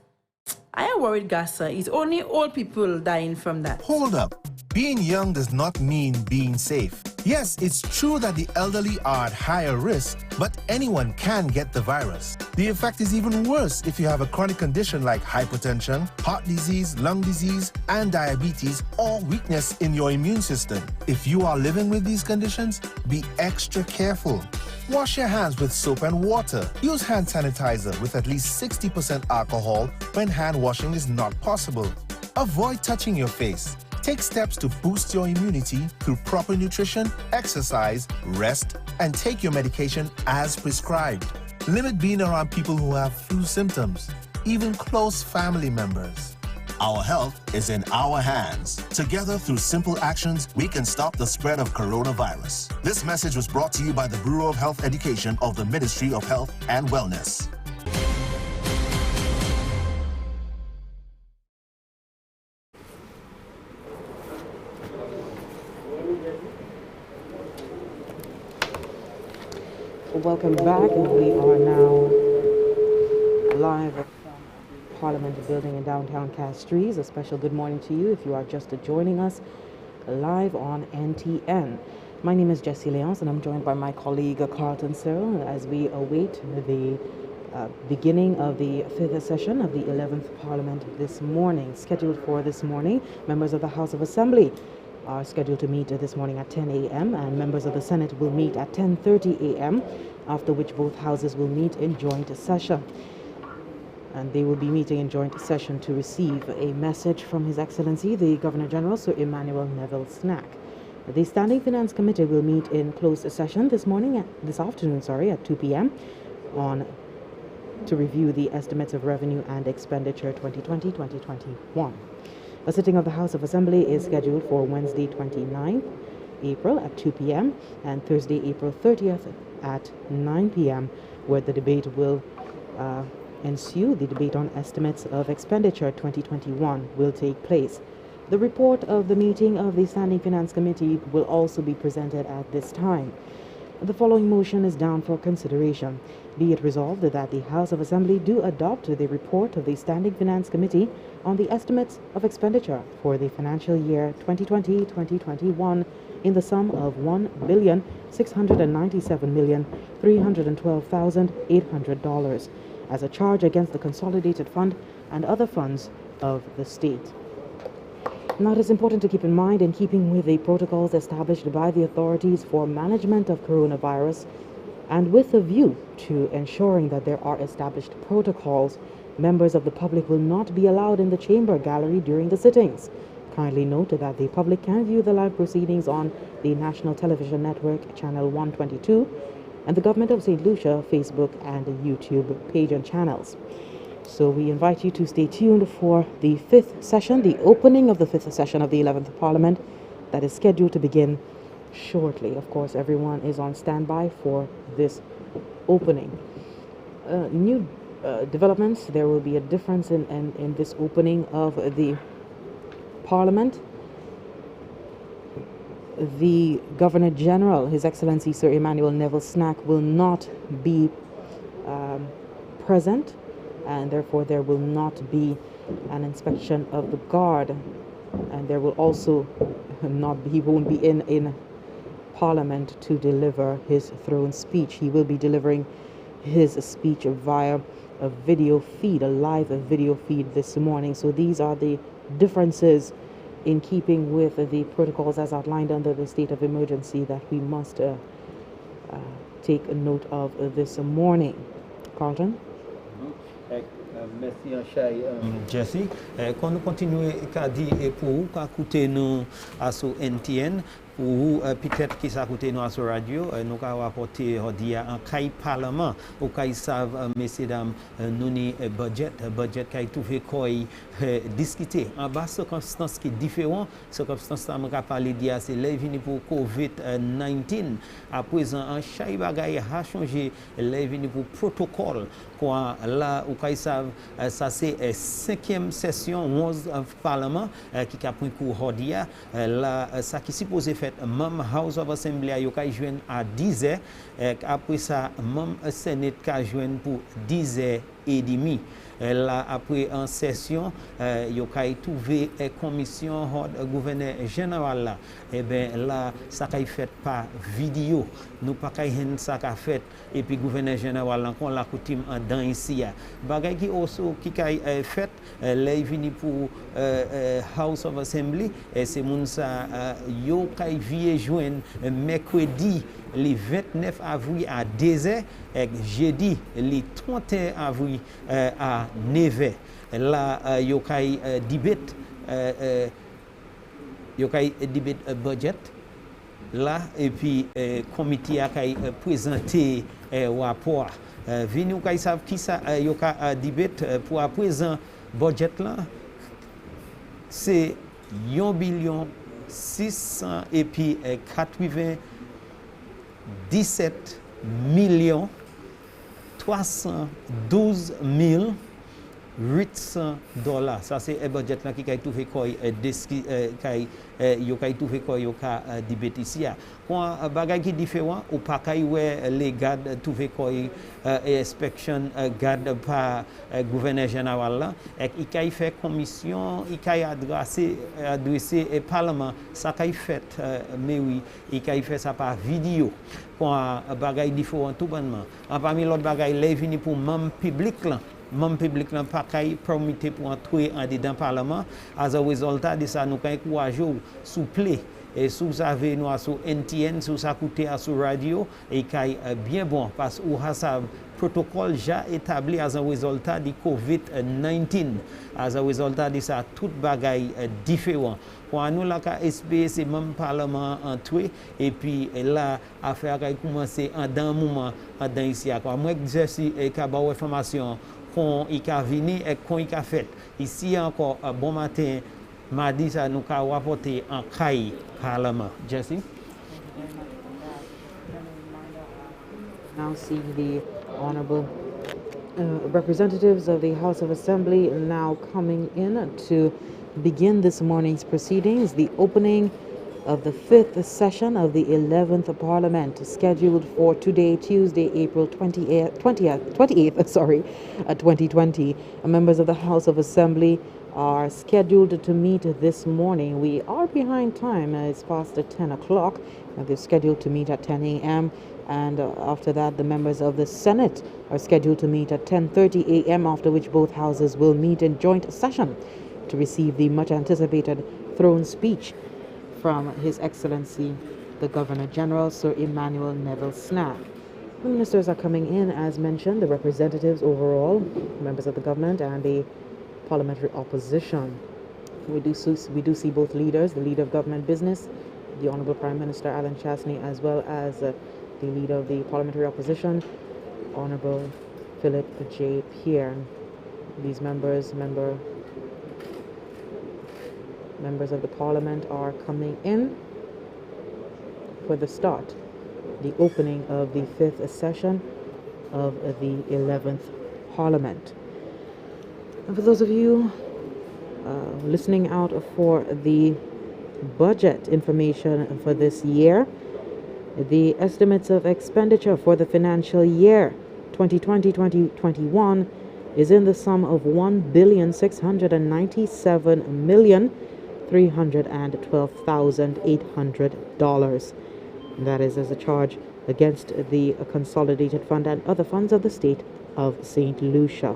I am worried, Gassa. It's only old people dying from that. Hold up. Being young does not mean being safe. Yes, it's true that the elderly are at higher risk, but anyone can get the virus. The effect is even worse if you have a chronic condition like hypertension, heart disease, lung disease, and diabetes, or weakness in your immune system. If you are living with these conditions, be extra careful. Wash your hands with soap and water. Use hand sanitizer with at least 60% alcohol when hand washing is not possible. Avoid touching your face. Take steps to boost your immunity through proper nutrition, exercise, rest, and take your medication as prescribed. Limit being around people who have flu symptoms, even close family members. Our health is in our hands. Together, through simple actions, we can stop the spread of coronavirus. This message was brought to you by the Bureau of Health Education of the Ministry of Health and Wellness. Welcome back. We are now live from Parliament building in downtown Castries. A special good morning to you if you are just joining us live on NTN. My name is Jessie Leonce and I'm joined by my colleague Carlton Cyril as we await the beginning of the fifth session of the 11th Parliament this morning. Scheduled for this morning, members of the House of Assembly are scheduled to meet this morning at 10 a.m. and members of the Senate will meet at 10:30 a.m., after which both houses will meet in joint session. And they will be meeting in joint session to receive a message from His Excellency, the Governor-General, Sir Emmanuel Neville Cenac. The Standing Finance Committee will meet in closed session this afternoon, at 2 p.m. to review the estimates of revenue and expenditure 2020-2021. A sitting of the House of Assembly is scheduled for Wednesday, 29th April at 2 p.m. and Thursday, April 30th at 9 p.m., where the debate will ensue. The debate on estimates of expenditure 2021 will take place. The report of the meeting of the Standing Finance Committee will also be presented at this time. The following motion is down for consideration. Be it resolved that the House of Assembly do adopt the report of the Standing Finance Committee on the estimates of expenditure for the financial year 2020-2021 in the sum of $1,697,312,800 as a charge against the Consolidated Fund and other funds of the state. Now, it is important to keep in mind, in keeping with the protocols established by the authorities for management of coronavirus, and with a view to ensuring that there are established protocols, members of the public will not be allowed in the chamber gallery during the sittings. Kindly note that the public can view the live proceedings on the National Television Network, Channel 122, and the Government of St. Lucia Facebook and YouTube page and channels. So we invite you to stay tuned for the 5th session, the opening of the 5th session of the 11th Parliament, that is scheduled to begin shortly. Of course, everyone is on standby for this opening. New developments, there will be a difference in this opening of the Parliament. The Governor General, His Excellency Sir Emmanuel Neville Cenac, will not be present, and therefore there will not be an inspection of the guard, and there will also he won't be in Parliament to deliver his throne speech. He will be delivering his speech via a video feed, a live video feed this morning. So these are the differences in keeping with the protocols as outlined under the state of emergency that we must take a note of this morning. Carlton? Merci, Chay. Jesse, quand nous continuons à dire pour écouter nous à ce NTN, ou peut-être qui s'écoute nous à ce radio, nous avons apporté aujourd'hui un cahier parlement, au cas savent, messieurs dames, nous avons budget qui a tout fait quoi discuter. En bas, circonstances qui sont différentes, circonstances que nous avons parlé d'hier, c'est l'événement pour COVID-19. À présent, un chaque bagaille a changé l'événement pour protocole. Quoi, là, au cas savent, ça c'est 5e session 11 Parlement qui a pris cours aujourd'hui. Là, ça qui supposé fait même House of Assembly a joint à 10h, après ça même Sénat a joint pour 10h30. Là, après en session, il y a trouvé commission gouverneur général là. Et bien là, ça a fait par vidéo. Nous pas ça a fait et puis gouverneur général là qu'on l'a coutume dans ici. Bagay qui also qui a fait les vini pour House of Assembly et c'est moun ça yo kay vie joindre mercredi le 29 avril à 2h et jeudi le 31 avril à 9h. Là yo kay debate budget là et puis comité a présenté rapport vini ou kay savent qui ça yo ka debate pour à présent budget là c'est 1 billion 600 et puis 97 millions 312 000 $800. Ça c'est un budget là qui a tout fait quoi yo kay tout fait quoi yo ka debate ici quand bagay qui différent ou pas kay ouais les gardes tout fait quoi inspection garde par gouverneur général là et il kay fait commission il kay adresser parlement ça kay fait mais oui il kay fait ça par vidéo quand bagay différent tout bonnement en parmi l'autre bagay les vini pour membre public là membre public n'a pas qu'à permettre pour entrer en dedans parlement as a résultat de ça nous encourager souple et si vous avez nous sur NTN sur ça coûter à sur radio et qu'à bien bon parce que ça protocole déjà établi as a résultat du COVID-19 as a résultat de ça toute bagaille différent quand nous là qu'à espérer c'est même parlement entrer et puis là affaire a commencer en dans moment dans ici quoi moi exercice et qu'à avoir information qu'on y a venu et qu'on y a fait. Ici encore, bon matin, mardi, ça nous a rapporté en cahier Parlement. Jesse? Now see the honorable representatives of the House of Assembly now coming in to begin this morning's proceedings. The opening of the 5th session of the 11th Parliament, scheduled for today, Tuesday, April 28th, 2020. Members of the House of Assembly are scheduled to meet this morning. We are behind time. It's past 10 o'clock. They're scheduled to meet at 10 a.m. And after that, the members of the Senate are scheduled to meet at 10:30 a.m., after which both houses will meet in joint session. to receive the much anticipated throne speech from His Excellency the Governor General, Sir Emmanuel Neville Cenac. The ministers are coming in, as mentioned, the representatives overall, members of the government, and the parliamentary opposition. We do see both leaders, the leader of government business, the Honorable Prime Minister Alan Chastney, as well as the leader of the parliamentary opposition, Honorable Philip J. Pierre. These members of the parliament are coming in for the start, the opening of the 5th session of the 11th Parliament. And for those of you listening out for the budget information for this year, the estimates of expenditure for the financial year 2020-2021 is in the sum of $1,697,312,800. That is as a charge against the consolidated fund and other funds of the state of St. Lucia.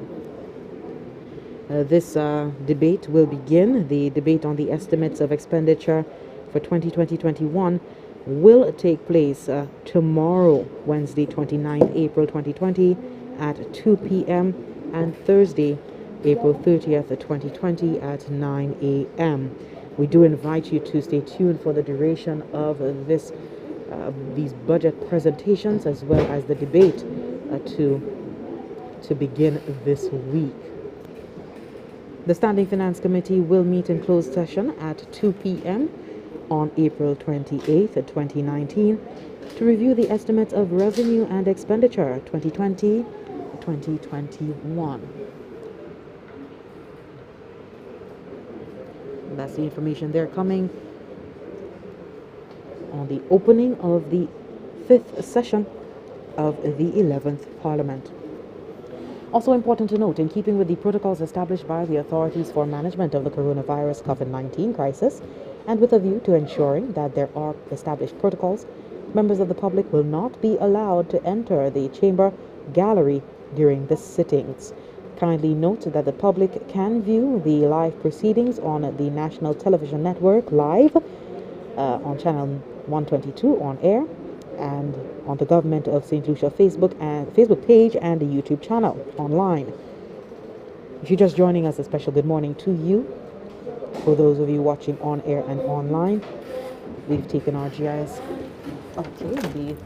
This debate will begin. The debate on the estimates of expenditure for 2020-21 will take place tomorrow, Wednesday, 29th April 2020 at 2 p.m. and Thursday, April 30th, 2020 at 9 a.m. We do invite you to stay tuned for the duration of these budget presentations, as well as the debate to begin this week. The Standing Finance Committee will meet in closed session at 2 p.m. on April 28th, 2019 to review the estimates of revenue and expenditure 2020-2021. That's the information there coming on the opening of the 5th session of the 11th Parliament. Also important to note, in keeping with the protocols established by the authorities for management of the coronavirus COVID-19 crisis, and with a view to ensuring that there are established protocols, members of the public will not be allowed to enter the chamber gallery during the sittings. Kindly note that the public can view the live proceedings on the National Television Network live on channel 122 on air, and on the Government of St. Lucia Facebook page and the YouTube channel online. If you're just joining us, a special good morning to you. For those of you watching on air and online, we've taken our GIS. Okay, the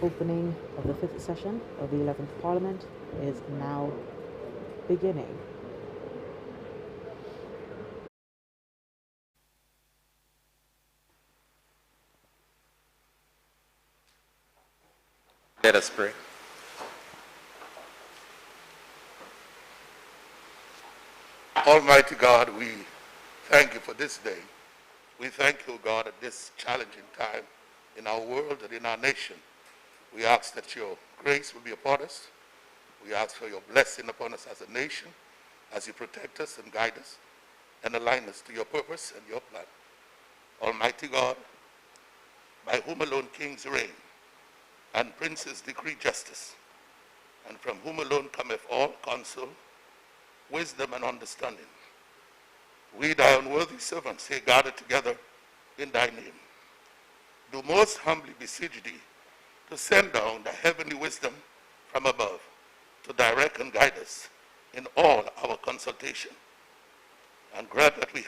opening of the 5th session of the 11th Parliament is now beginning. Let us pray. Almighty God, we thank you for this day. We thank you, God, at this challenging time in our world and in our nation. We ask that your grace will be upon us. We ask for your blessing upon us as a nation, as you protect us and guide us and align us to your purpose and your plan. Almighty God, by whom alone kings reign and princes decree justice, and from whom alone cometh all counsel, wisdom and understanding. We, thy unworthy servants, here gathered together in thy name, do most humbly beseech thee to send down the heavenly wisdom from above to direct and guide us in all our consultation, and grant that we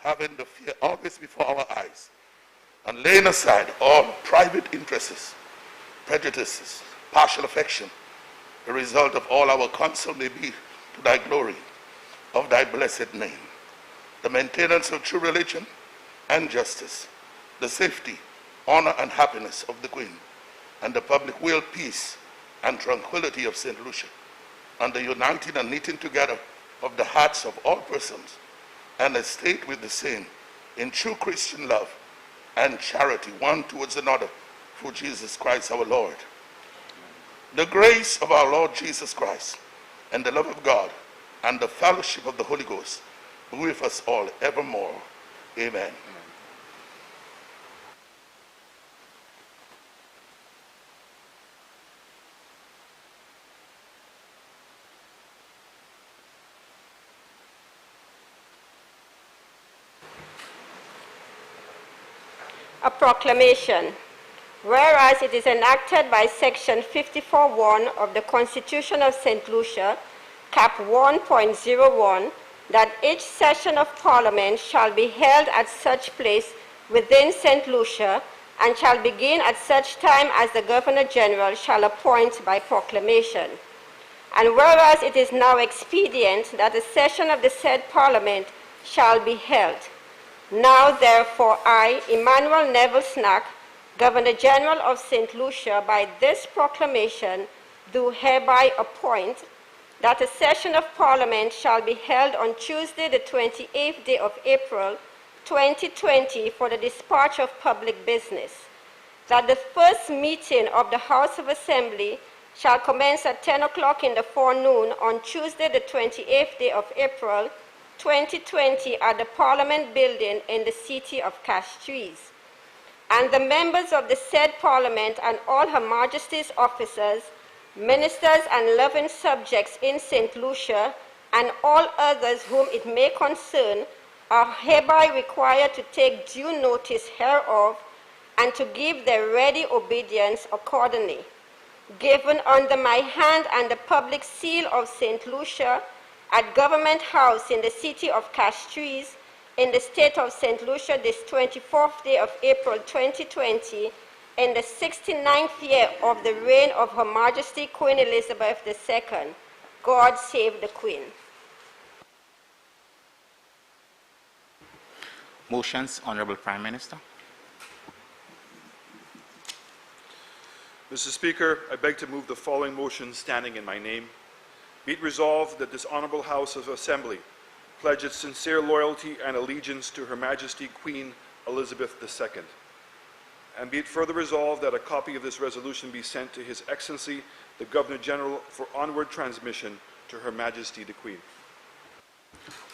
having the fear always before our eyes, and laying aside all private interests, prejudices, partial affection, the result of all our counsel may be to thy glory of thy blessed name, the maintenance of true religion and justice, the safety, honor, and happiness of the Queen, and the public will, peace, and tranquility of St. Lucia, and the uniting and knitting together of the hearts of all persons, and estate with the same in true Christian love and charity one towards another, through Jesus Christ our Lord. The grace of our Lord Jesus Christ, and the love of God, and the fellowship of the Holy Ghost be with us all evermore. Amen. A proclamation. Whereas it is enacted by Section 54(1) of the Constitution of St. Lucia, Cap 1.01, that each session of Parliament shall be held at such place within St. Lucia and shall begin at such time as the Governor-General shall appoint by proclamation. And whereas it is now expedient that a session of the said Parliament shall be held, now therefore I, Emmanuel Neville Cenac, Governor-General of St. Lucia, by this proclamation do hereby appoint that a session of Parliament shall be held on Tuesday, the 28th day of April, 2020, for the dispatch of public business. That the first meeting of the House of Assembly shall commence at 10 o'clock in the forenoon on Tuesday, the 28th day of April, 2020, at the Parliament Building in the city of Castries. And the members of the said Parliament and all Her Majesty's officers, ministers and loving subjects in St. Lucia, and all others whom it may concern, are hereby required to take due notice hereof and to give their ready obedience accordingly. Given under my hand and the public seal of St. Lucia at Government House in the city of Castries, in the state of St. Lucia, this 24th day of April 2020, in the 69th year of the reign of Her Majesty Queen Elizabeth II. God save the Queen. Motions, Honorable Prime Minister. Mr. Speaker, I beg to move the following motion standing in my name. Be it resolved that this Honorable House of Assembly pledge its sincere loyalty and allegiance to Her Majesty Queen Elizabeth II. And be it further resolved that a copy of this resolution be sent to His Excellency, the Governor-General, for onward transmission to Her Majesty the Queen.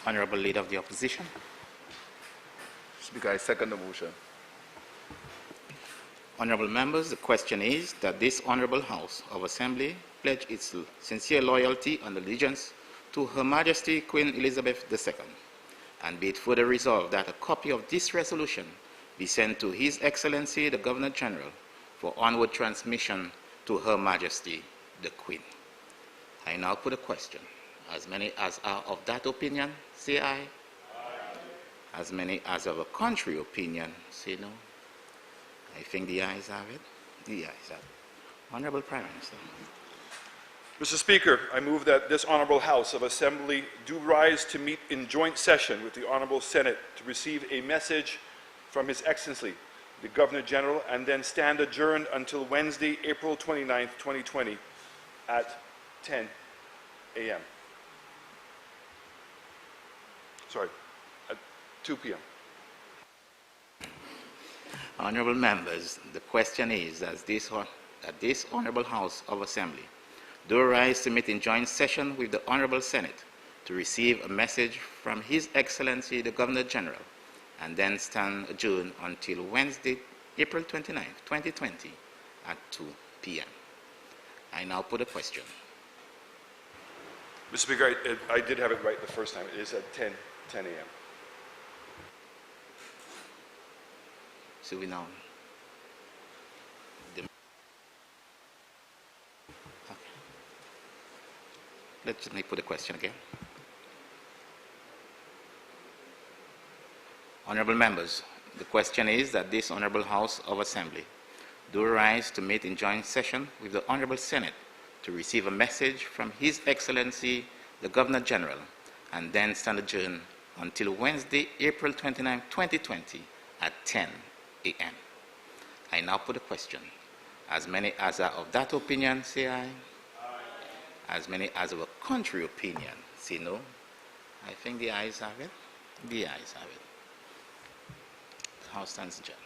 Honorable Leader of the Opposition. Speaker, I second the motion. Honorable members, the question is that this Honorable House of Assembly pledge its sincere loyalty and allegiance to Her Majesty Queen Elizabeth II, and be it further resolved that a copy of this resolution be sent to His Excellency the Governor-General for onward transmission to Her Majesty the Queen. I now put a question. As many as are of that opinion, say aye. Aye. As many as of a contrary opinion, say no. I think the ayes have it. The ayes have it. Honorable Prime Minister. Mr. Speaker, I move that this Honorable House of Assembly do rise to meet in joint session with the Honorable Senate to receive a message from His Excellency, the Governor-General, and then stand adjourned until Wednesday, April 29th, 2020 at 10 a.m. Sorry, at 2 p.m. Honorable members, the question is that this Honorable House of Assembly do rise to meet in joint session with the Honorable Senate to receive a message from His Excellency the Governor-General, and then stand adjourned until Wednesday, April 29, 2020 at 2 p.m. I now put a question. Mr. Speaker, I did have it right the first time. It is at 10 a.m. So we now. Let me put the question again. Honorable members, the question is that this Honorable House of Assembly do rise to meet in joint session with the Honorable Senate to receive a message from His Excellency, the Governor-General, and then stand adjourned until Wednesday, April 29, 2020 at 10 a.m. I now put a question. As many as are of that opinion, say aye. As many as of a contrary opinion, say no. I think the ayes have it. The ayes have it. The House stands adjourned.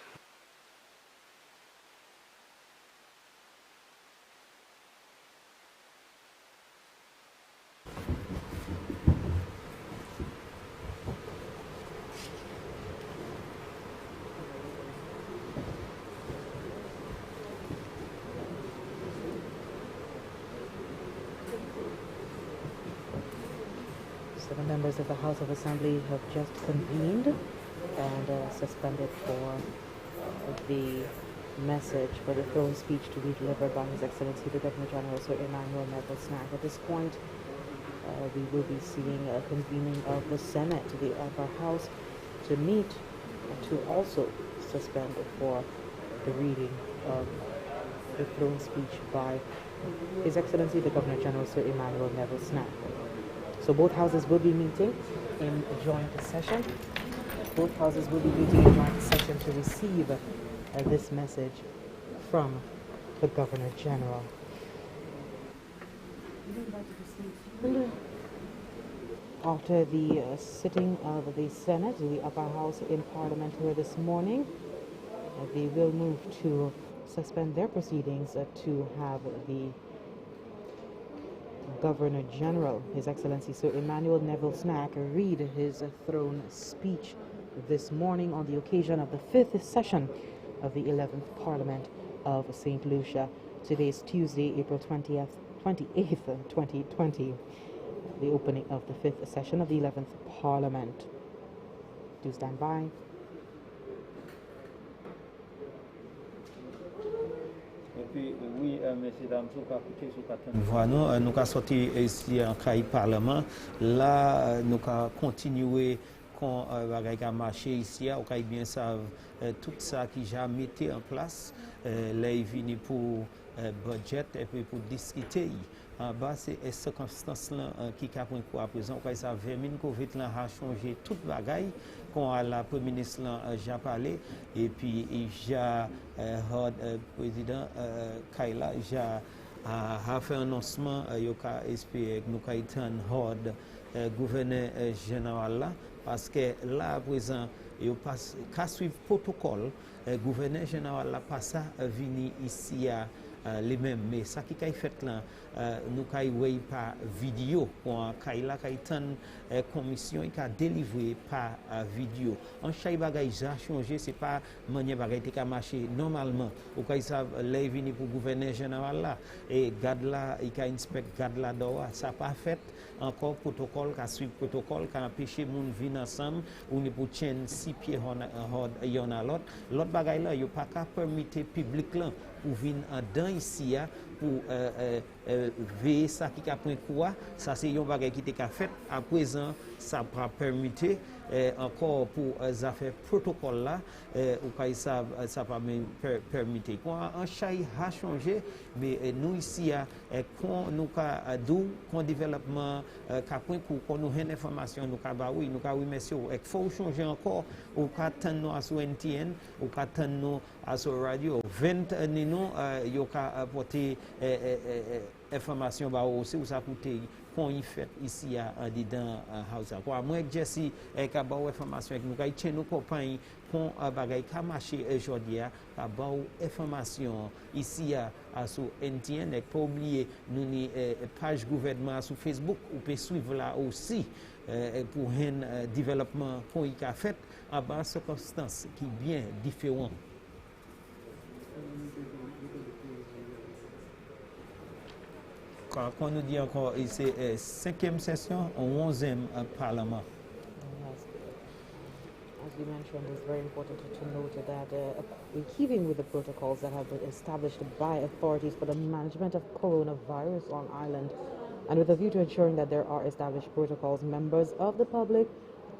The members of the House of Assembly have just convened and suspended for the message for the throne speech to be delivered by His Excellency the Governor General, Sir Emmanuel Neville Cenac. At this point, we will be seeing a convening of the Senate, the upper house, to meet to also suspend for the reading of the throne speech by His Excellency the Governor General, Sir Emmanuel Neville Cenac. So both houses will be meeting in joint session. Both houses will be meeting in joint session to receive this message from the Governor General. After the sitting of the Senate, the upper house in Parliamentary this morning, they will move to suspend their proceedings to have the Governor General, His Excellency Sir Emmanuel Neville Cenac, read his throne speech this morning on the occasion of the 5th session of the 11th Parliament of St. Lucia. Today is Tuesday, April 28th, 2020, the opening of the 5th session of the 11th Parliament. Do stand by. Voilà, nous avons sorti ici en CAI Parlement. Là, nous avons continué quand on a marché ici, on a bien savent tout ça qui j'ai mis en place. Là, il vient pour budget et puis pour discuter. En bas, c'est ces circonstances-là qui a pris à présent. On a 20 000 Covid a changé toute bagaille. Quand la Premier ministre a parlé, et puis j'ai président Kaila a fait un annoncement, il a espéré que nous avons un gouverneur général là, parce que là à présent, il passe qu'à suivre le protocole, le gouverneur général là passe à venir ici à les mêmes, mais ça qui a fait là, nous avons par vidéo, quand Kaila a une commission qui a délivré par vidéo. En chaque bagage a changé, c'est pas manière bagage qui a marché normalement. Au cas ça, les venir pour gouverneur général là et garde là, il a inspecté garde là dehors, ça pas fait encore protocole, qui suivre protocole, qui empêché moun venir ensemble, ou ne pour tenir 6 pieds yon à l'autre. L'autre bagage là, il pas qu'à permettre public là pour venir dedans ici pour veiller ça qui a pris quoi, ça c'est un bagage qui était fait. À présent, ça va permettre encore pour les affaires protocole là, ou ça va permettre. Quand un chai a changé, mais nous ici, quand nous avons développement, quand nous avons une information, nous avons oui, monsieur, il faut changer encore, ou quand nous à sur NTN, ou quand nous à sur radio, 20 nous, il y a apporté information bah aussi où ça coûte quand il fait ici à dedans house quoi moi Jesse ka ba information nous ka tient nos compagnie quand bagay ka marché aujourd'hui ka ba information ici à sur NTN et pas oublier nous ni page gouvernement sur Facebook ou peut suivre là aussi pour un développement qu'on y a fait à bas circonstances qui bien différent. Quand nous dit encore, c'est 5e session, 11e Parlement. Yes. As you mentioned, it's very important to note that in keeping with the protocols that have been established by authorities for the management of coronavirus on island, and with a view to ensuring that there are established protocols, members of the public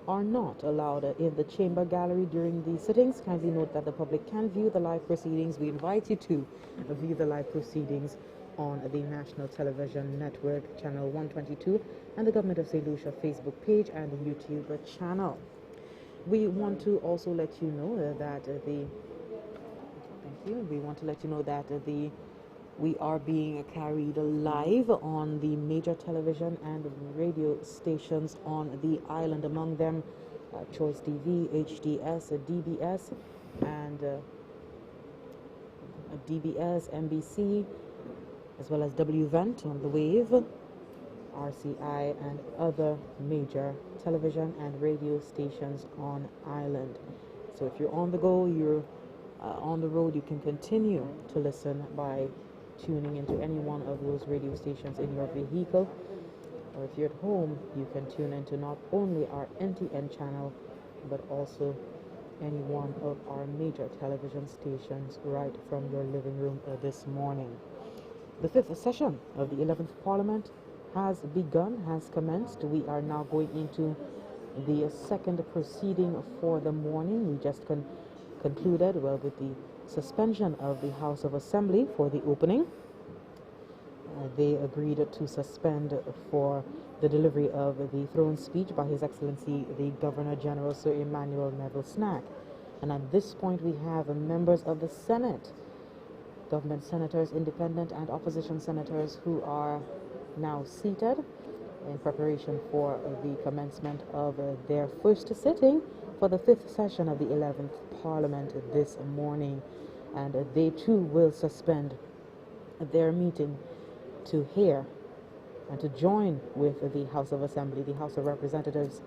are not allowed in the chamber gallery during the sittings. Kindly note that the public can view the live proceedings. We invite you to view the live proceedings on the National Television Network, Channel 122, and the Government of St. Lucia Facebook page and YouTube channel. We want to also let you know that we are being carried live on the major television and radio stations on the island, among them Choice TV, HDS, DBS, and DBS, NBC, as well as Eleventh on the wave, RCI, and other major television and radio stations on island. So if you're on the go, you're on the road, you can continue to listen by tuning into any one of those radio stations in your vehicle. Or if you're at home, you can tune into not only our NTN channel, but also any one of our major television stations right from your living room this morning. The fifth session of the 11th Parliament has begun, has commenced. We are now going into the second proceeding for the morning. We just concluded, with the suspension of the House of Assembly for the opening. They agreed to suspend for the delivery of the throne speech by His Excellency the Governor General Sir Emmanuel Neville Cenac. And at this point we have members of the Senate, government senators, independent and opposition senators, who are now seated in preparation for the commencement of their first sitting for the fifth session of the 11th Parliament this morning. And they too will suspend their meeting to hear and to join with the House of Assembly, the House of Representatives,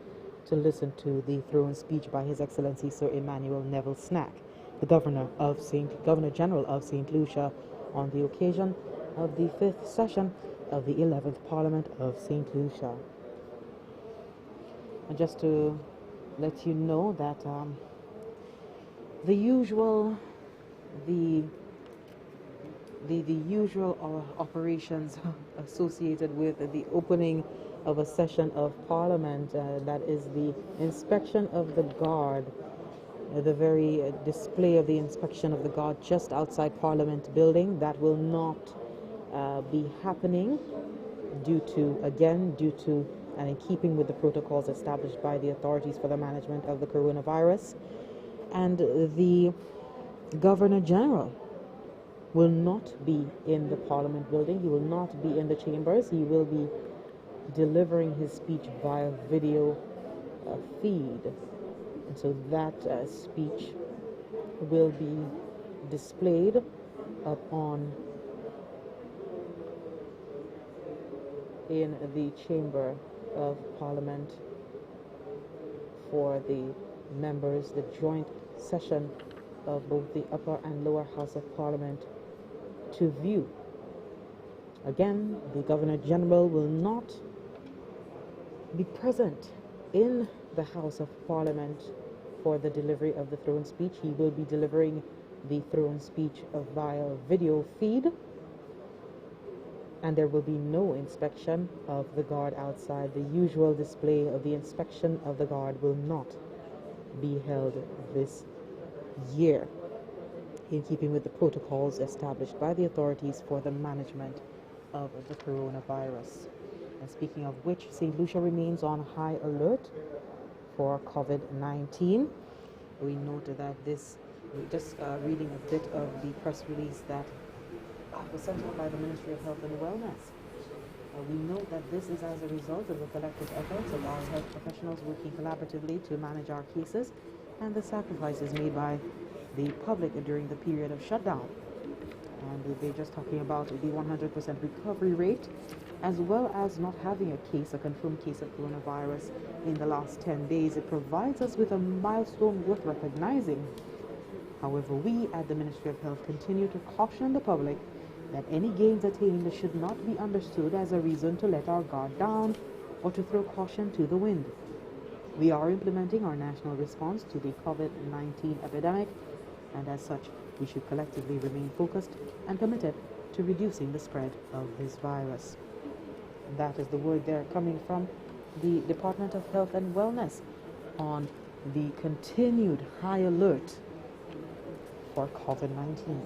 to listen to the throne speech by His Excellency Sir Emmanuel Neville Cenac, the Governor General of St. Lucia, on the occasion of the fifth session of the 11th Parliament of St. Lucia. And just to let you know that the usual operations associated with the opening of a session of Parliament, that is the inspection of the guard, the very display of the inspection of the guard just outside Parliament building, that will not be happening due to and in keeping with the protocols established by the authorities for the management of the coronavirus. And the Governor General will not be in the Parliament building. He will not be in the chambers. He will be delivering his speech via video feed. And so that speech will be displayed up in the Chamber of Parliament for the members, the joint session of both the upper and lower House of Parliament to view. Again, the Governor General will not be present in the House of Parliament for the delivery of the throne speech. He will be delivering the throne speech via video feed, and there will be no inspection of the guard outside. The usual display of the inspection of the guard will not be held this year, in keeping with the protocols established by the authorities for the management of the coronavirus. And speaking of which, St. Lucia remains on high alert for COVID-19. We noted that reading a bit of the press release that was sent out by the Ministry of Health and Wellness. We note that this is as a result of the collective efforts of our health professionals working collaboratively to manage our cases and the sacrifices made by the public during the period of shutdown. And they're just talking about the 100% recovery rate, as well as not having a confirmed case of coronavirus in the last 10 days. It provides us with a milestone worth recognizing. However, we at the Ministry of Health continue to caution the public that any gains attained should not be understood as a reason to let our guard down or to throw caution to the wind. We are implementing our national response to the COVID-19 epidemic, and as such, we should collectively remain focused and committed to reducing the spread of this virus. And that is the word there coming from the Department of Health and Wellness on the continued high alert for COVID-19.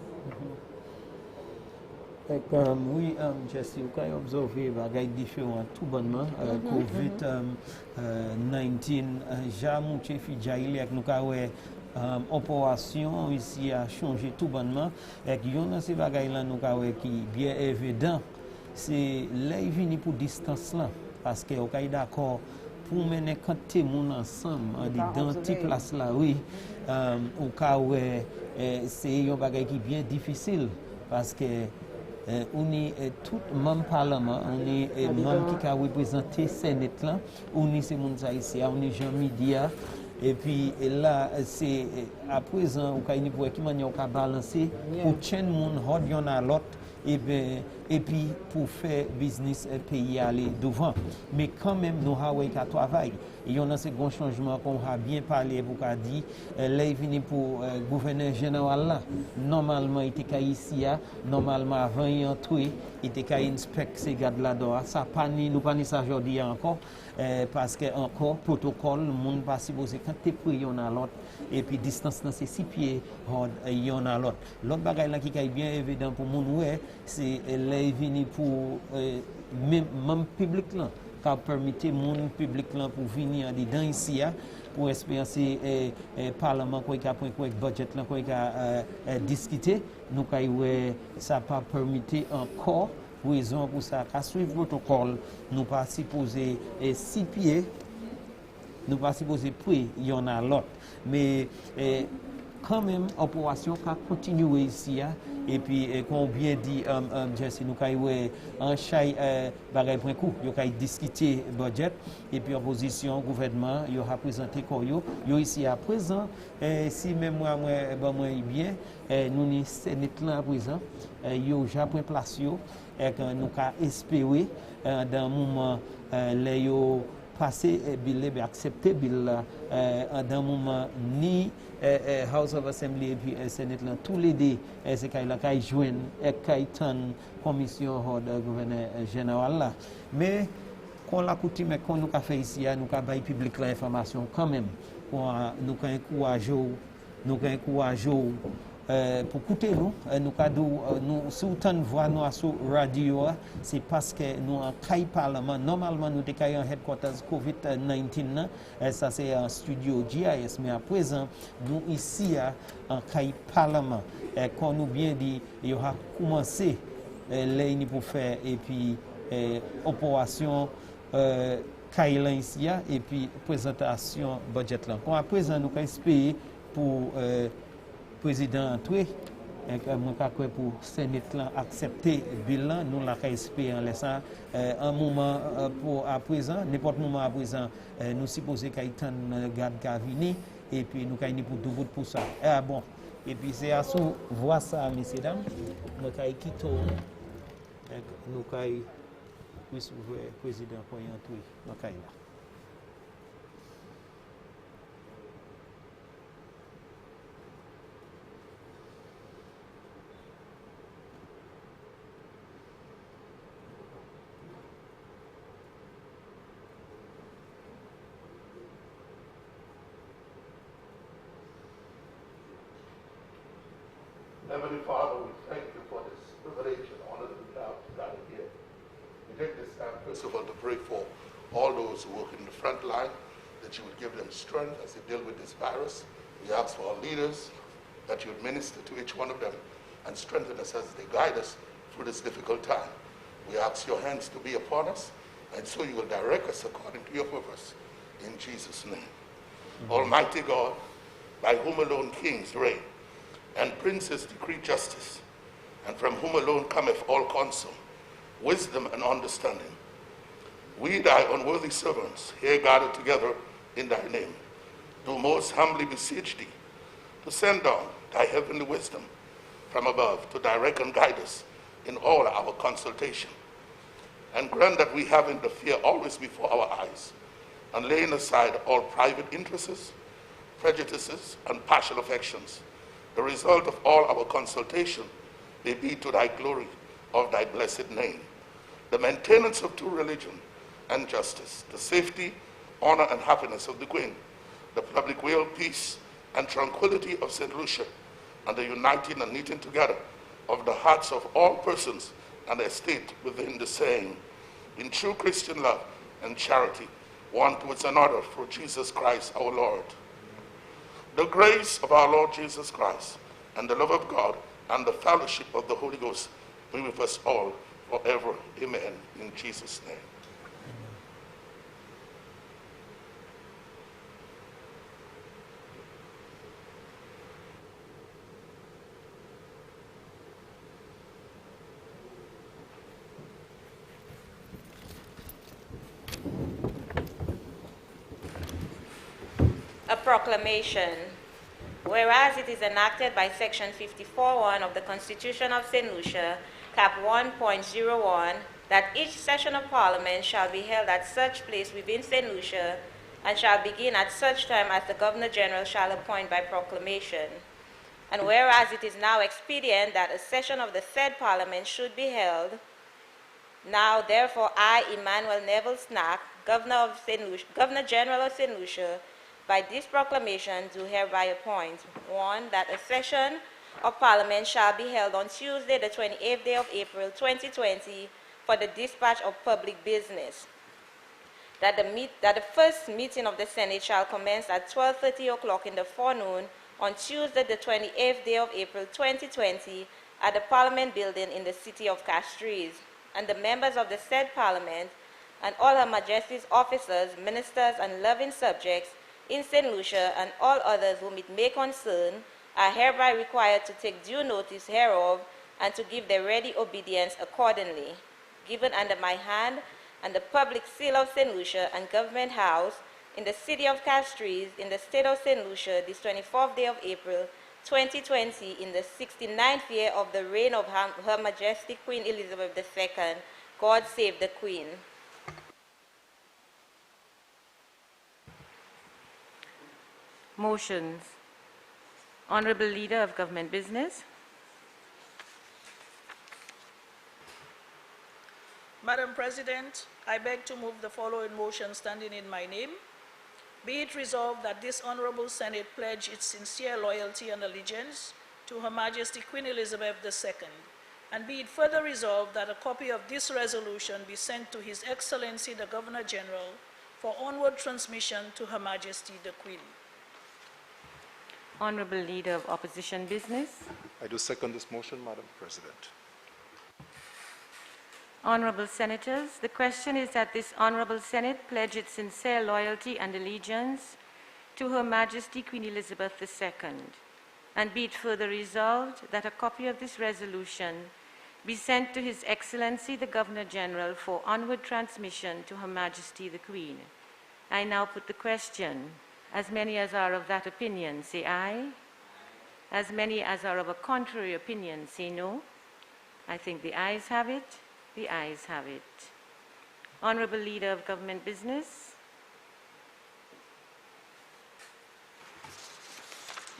Oui, Jesse, vous pouvez observer des différents tout bonnement COVID-19 ja mouche fi jaili ak nou ka wè opération ici a changé tout bonnement et yon nan se bagay lan nou ka wè ki bien évident c'est lè vini pour distance là parce que au kay d'accord pour mener quand tout moun ensemble dans ti place là oui au ka wè c'est yon bagay qui bien difficile parce que on est tout même parlement, on est même qui a représenté Sénat là, on est ces monde ça ici, on est Jean Média et puis là c'est à présent ou kay ni pour qui manière ka balancer pour chain moun hod yon à l'autre et puis pour faire business pays aller devant. Mais quand même, nous avons qu'à travailler. Il y a un second changement qu'on a bien parlé pour qu'a dit, là, il pour gouverneur général là. Normalement, il était ici, normalement, avant il entrer, il était inspecter ces gardes là-dedans. Ça pas ni, nous pas ni ça aujourd'hui encore, parce que encore, protocole, le monde pas supposé quand tu es pris, on a l'autre. Et puis distance c'est 6 pieds il y en a l'autre bagaille là qui est bien évident pour moun ouais c'est les venir pour même public là qui permettre moun public là pour venir dedans ici pour expériencer parlement quoi qui a point quoi budget là quoi qui a discuter nous ouais ça pas permettre encore raison pour ça qu'à suivre protocole nous pas supposé 6 pieds nous pas supposé prix il y en a l'autre mais quand même opération qui continue ici et puis comme bien dit Jesse nous kay en chay bagay point coup yo kay discuter budget et puis opposition gouvernement yo a présenté quoi yo ici à présent si même moi bien nous ni sénat là à présent yo ja point place yo et nous ka espérer dans moment les yo passer bill accepter bill dans moment ni House of Assembly et puis Senate là tous les deux c'est qu'il a qu'à joindre et qu'à attendre commission de gouverneur général là mais qu'on l'a coutume qu'on nous a fait ici nous a bail public l'information quand même pour nous encourager pour écouter nous cadeau nous surtout voix nous sur radio c'est parce que nous en caille parlement normalement nous décaille en headquarters COVID-19 ça c'est un studio GIS mais à présent nous ici en caille parlement quand nous bien dit il y aura commencé les pour faire et puis opération caille ici et puis présentation budget là quand à présent nous espérer pour président entré moi crois pour Sénat là accepter bilan nous la espérer en laissant un moment pour à présent n'importe moment à présent nous supposé qu'il y ait garde venir et puis nous kay pour tout pour ça bon et puis c'est à sous voir ça messieurs dames nous kay quito nous kay président pour entrer nous kay là. Heavenly Father, we thank you for this privilege and honor that we have to gather here. We take this time, first of all, to pray for all those who work in the front line, that you would give them strength as they deal with this virus. We ask for our leaders, that you would minister to each one of them and strengthen us as they guide us through this difficult time. We ask your hands to be upon us, and so you will direct us according to your purpose. In Jesus' name. Almighty God, by whom alone kings reign, and princes decree justice, and from whom alone cometh all counsel, wisdom and understanding. We, thy unworthy servants, here gathered together in thy name, do most humbly beseech thee to send down thy heavenly wisdom from above to direct and guide us in all our consultation, and grant that we having the fear always before our eyes, and laying aside all private interests, prejudices, and partial affections, the result of all our consultation may be to thy glory of thy blessed name, the maintenance of true religion and justice, the safety, honor, and happiness of the Queen, the public weal, peace, and tranquility of St. Lucia, and the uniting and knitting together of the hearts of all persons and estate within the same, in true Christian love and charity, one towards another, through Jesus Christ our Lord. The grace of our Lord Jesus Christ, and the love of God, and the fellowship of the Holy Ghost be with us all forever. Amen. In Jesus' name. A proclamation. whereas it is enacted by Section 54(1) of the Constitution of St. Lucia, Cap 1.01, that each session of Parliament shall be held at such place within St. Lucia and shall begin at such time as the Governor General shall appoint by proclamation. And whereas it is now expedient that a session of the said Parliament should be held, now therefore I, Emmanuel Neville Cenac, Governor General of St. Lucia, by this proclamation do hereby appoint, 1, that a session of Parliament shall be held on Tuesday, the 28th day of April 2020 for the dispatch of public business. That the first meeting of the Senate shall commence at 12:30 o'clock in the forenoon on Tuesday, the 28th day of April 2020 at the Parliament building in the city of Castries, and the members of the said Parliament and all Her Majesty's officers, ministers, and loving subjects in St. Lucia and all others whom it may concern are hereby required to take due notice hereof and to give their ready obedience accordingly. Given under my hand and the public seal of St. Lucia and Government House in the city of Castries in the state of St. Lucia this 24th day of April 2020 in the 69th year of the reign of Her Majesty Queen Elizabeth II. God save the Queen. Motions. Honorable Leader of Government Business. Madam President, I beg to move the following motion standing in my name. Be it resolved that this Honorable Senate pledge its sincere loyalty and allegiance to Her Majesty Queen Elizabeth II, and be it further resolved that a copy of this resolution be sent to His Excellency the Governor General for onward transmission to Her Majesty the Queen. Honorable Leader of Opposition Business. I do second this motion, Madam President. Honorable Senators, the question is that this Honorable Senate pledge its sincere loyalty and allegiance to Her Majesty Queen Elizabeth II, and be it further resolved that a copy of this resolution be sent to His Excellency the Governor General for onward transmission to Her Majesty the Queen. I now put the question. As many as are of that opinion, say aye. As many as are of a contrary opinion, say no. I think the ayes have it. The ayes have it. Honorable Leader of Government Business.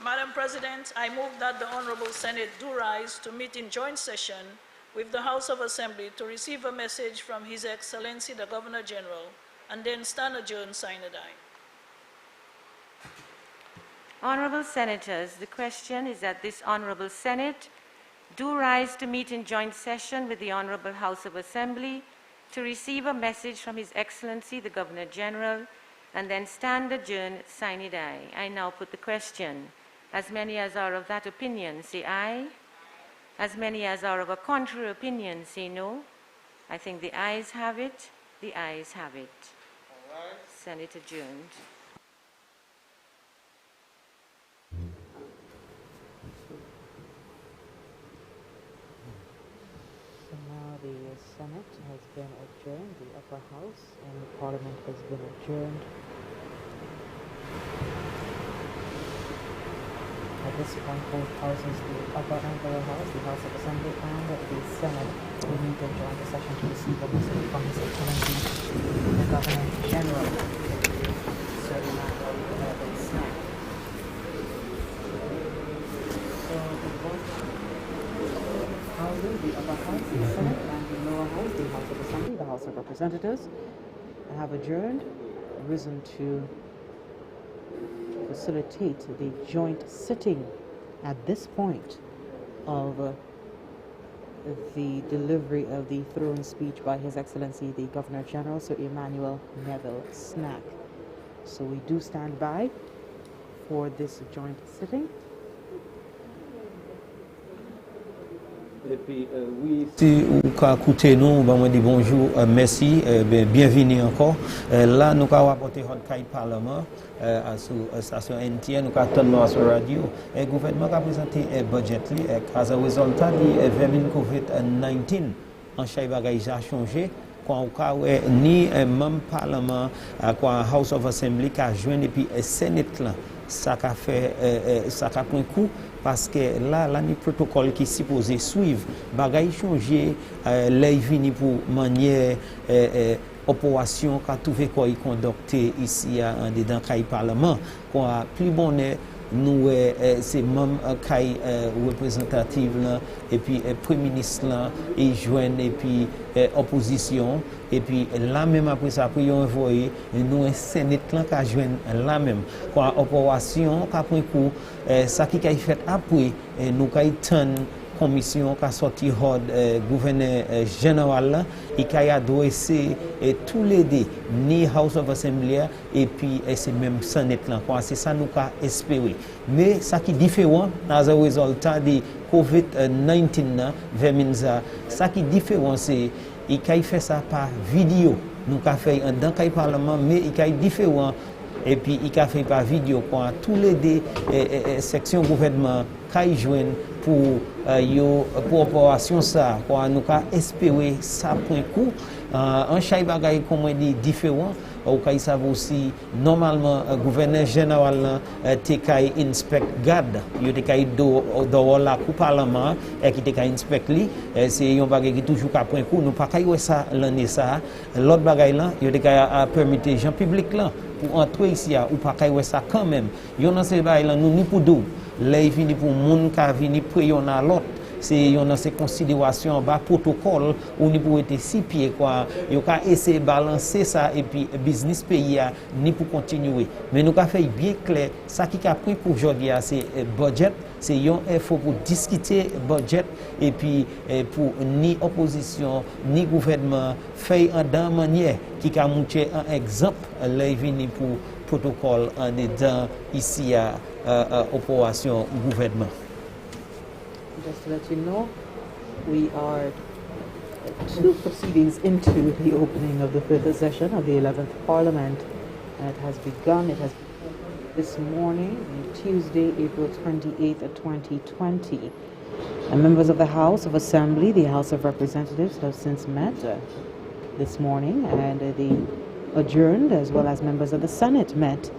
Madam President, I move that the Honorable Senate do rise to meet in joint session with the House of Assembly to receive a message from His Excellency the Governor General, and then stand adjourned, sine die. Honorable Senators, the question is that this Honorable Senate do rise to meet in joint session with the Honorable House of Assembly to receive a message from His Excellency the Governor General, and then stand adjourned, sine die. I now put the question. As many as are of that opinion, say aye. As many as are of a contrary opinion, say no. I think the ayes have it. The ayes have it. All right. Senate adjourned. So now the Senate has been adjourned, the upper house and Parliament has been adjourned. At this point, both houses, the upper and lower house, the House of Assembly and the Senate, will meet and join the session to receive a message from His Excellency the Governor General, Sir Emmanuel Neville Cenac. So the both houses, the upper house, the Senate, and the lower house, the House of Assembly, the House of Representatives, have adjourned, risen to facilitate the joint sitting at this point of the delivery of the throne speech by His Excellency the Governor General, Sir Emmanuel Neville Cenac. So we do stand by for this joint sitting. Et puis, oui, si vous écoutez nous, ben, on dit bonjour, merci, bienvenue encore. Là, nous avons apporté notre Parlement à la station NTN, nous avons tenu sur la radio. Le gouvernement a présenté un budget. As a result, le COVID-19, en chaque bagage a changé. Quand on a ni un même Parlement, quoi House of Assembly qui a joint et puis un Sénat ça qu'a fait ça qu'a pris coup parce que là ni protocole qui supposé suivre bagay changer les vini pour manière opération qu'a trouvé quoi y conducter ici en dedans caille parlement quoi plus bonnet nous c'est même caille représentative là et puis premier ministre là et joindre et puis opposition et puis là même après ça après on envoyé nous un sénat là qu'a joindre là même quoi opération qu'a pris coup ça qui a fait après nous caille commission qui a sorti gouverneur général et qui a adressé tous les deux ni House of Assembly et puis c'est même Senate là quoi c'est ça nous qu'a espéré mais ça qui est différent as a résultat de COVID-19 là verminza ça qui est différent c'est il a fait ça par vidéo nous qu'a fait dans le parlement mais il est différent et puis il a fait par vidéo quoi tous les deux sections gouvernement qui joignent pour opération ça quoi nous ca espérer ça point coup en chaque bagaille comme on dit différent ou kay savent aussi normalement gouverneur général te kay inspect garde yo te kay do la pour parlement et qui te kay inspect li c'est un bagaille qui toujours ka point coup nous pas kay ça l'année ça l'autre bagaille là yo te kay permettre gens public là pour entrer ici ou pas kay ça quand même yo dans ces bagaille là nous ni pour dou les vini pour moun ka vini pour yon à l'autre c'est yon dans ces considérations bas protocole ou ni pour être six pieds quoi yo ka essayer balancer ça et puis business pays ni pour continuer mais nous ka fait bien clair ça qui a pris pour aujourd'hui c'est budget c'est yon info pour discuter budget et puis pour ni opposition ni gouvernement fait en dans manière qui a montré un exemple les vini pour protocole en dedans ici à opération gouvernement. Just to let you know, we are 2 proceedings into the opening of the 5th session of the 11th Parliament. And it has begun. It has this morning, Tuesday, April 28th, 2020. And members of the House of Assembly, the House of Representatives, have since met this morning, and they adjourned, as well as members of the Senate met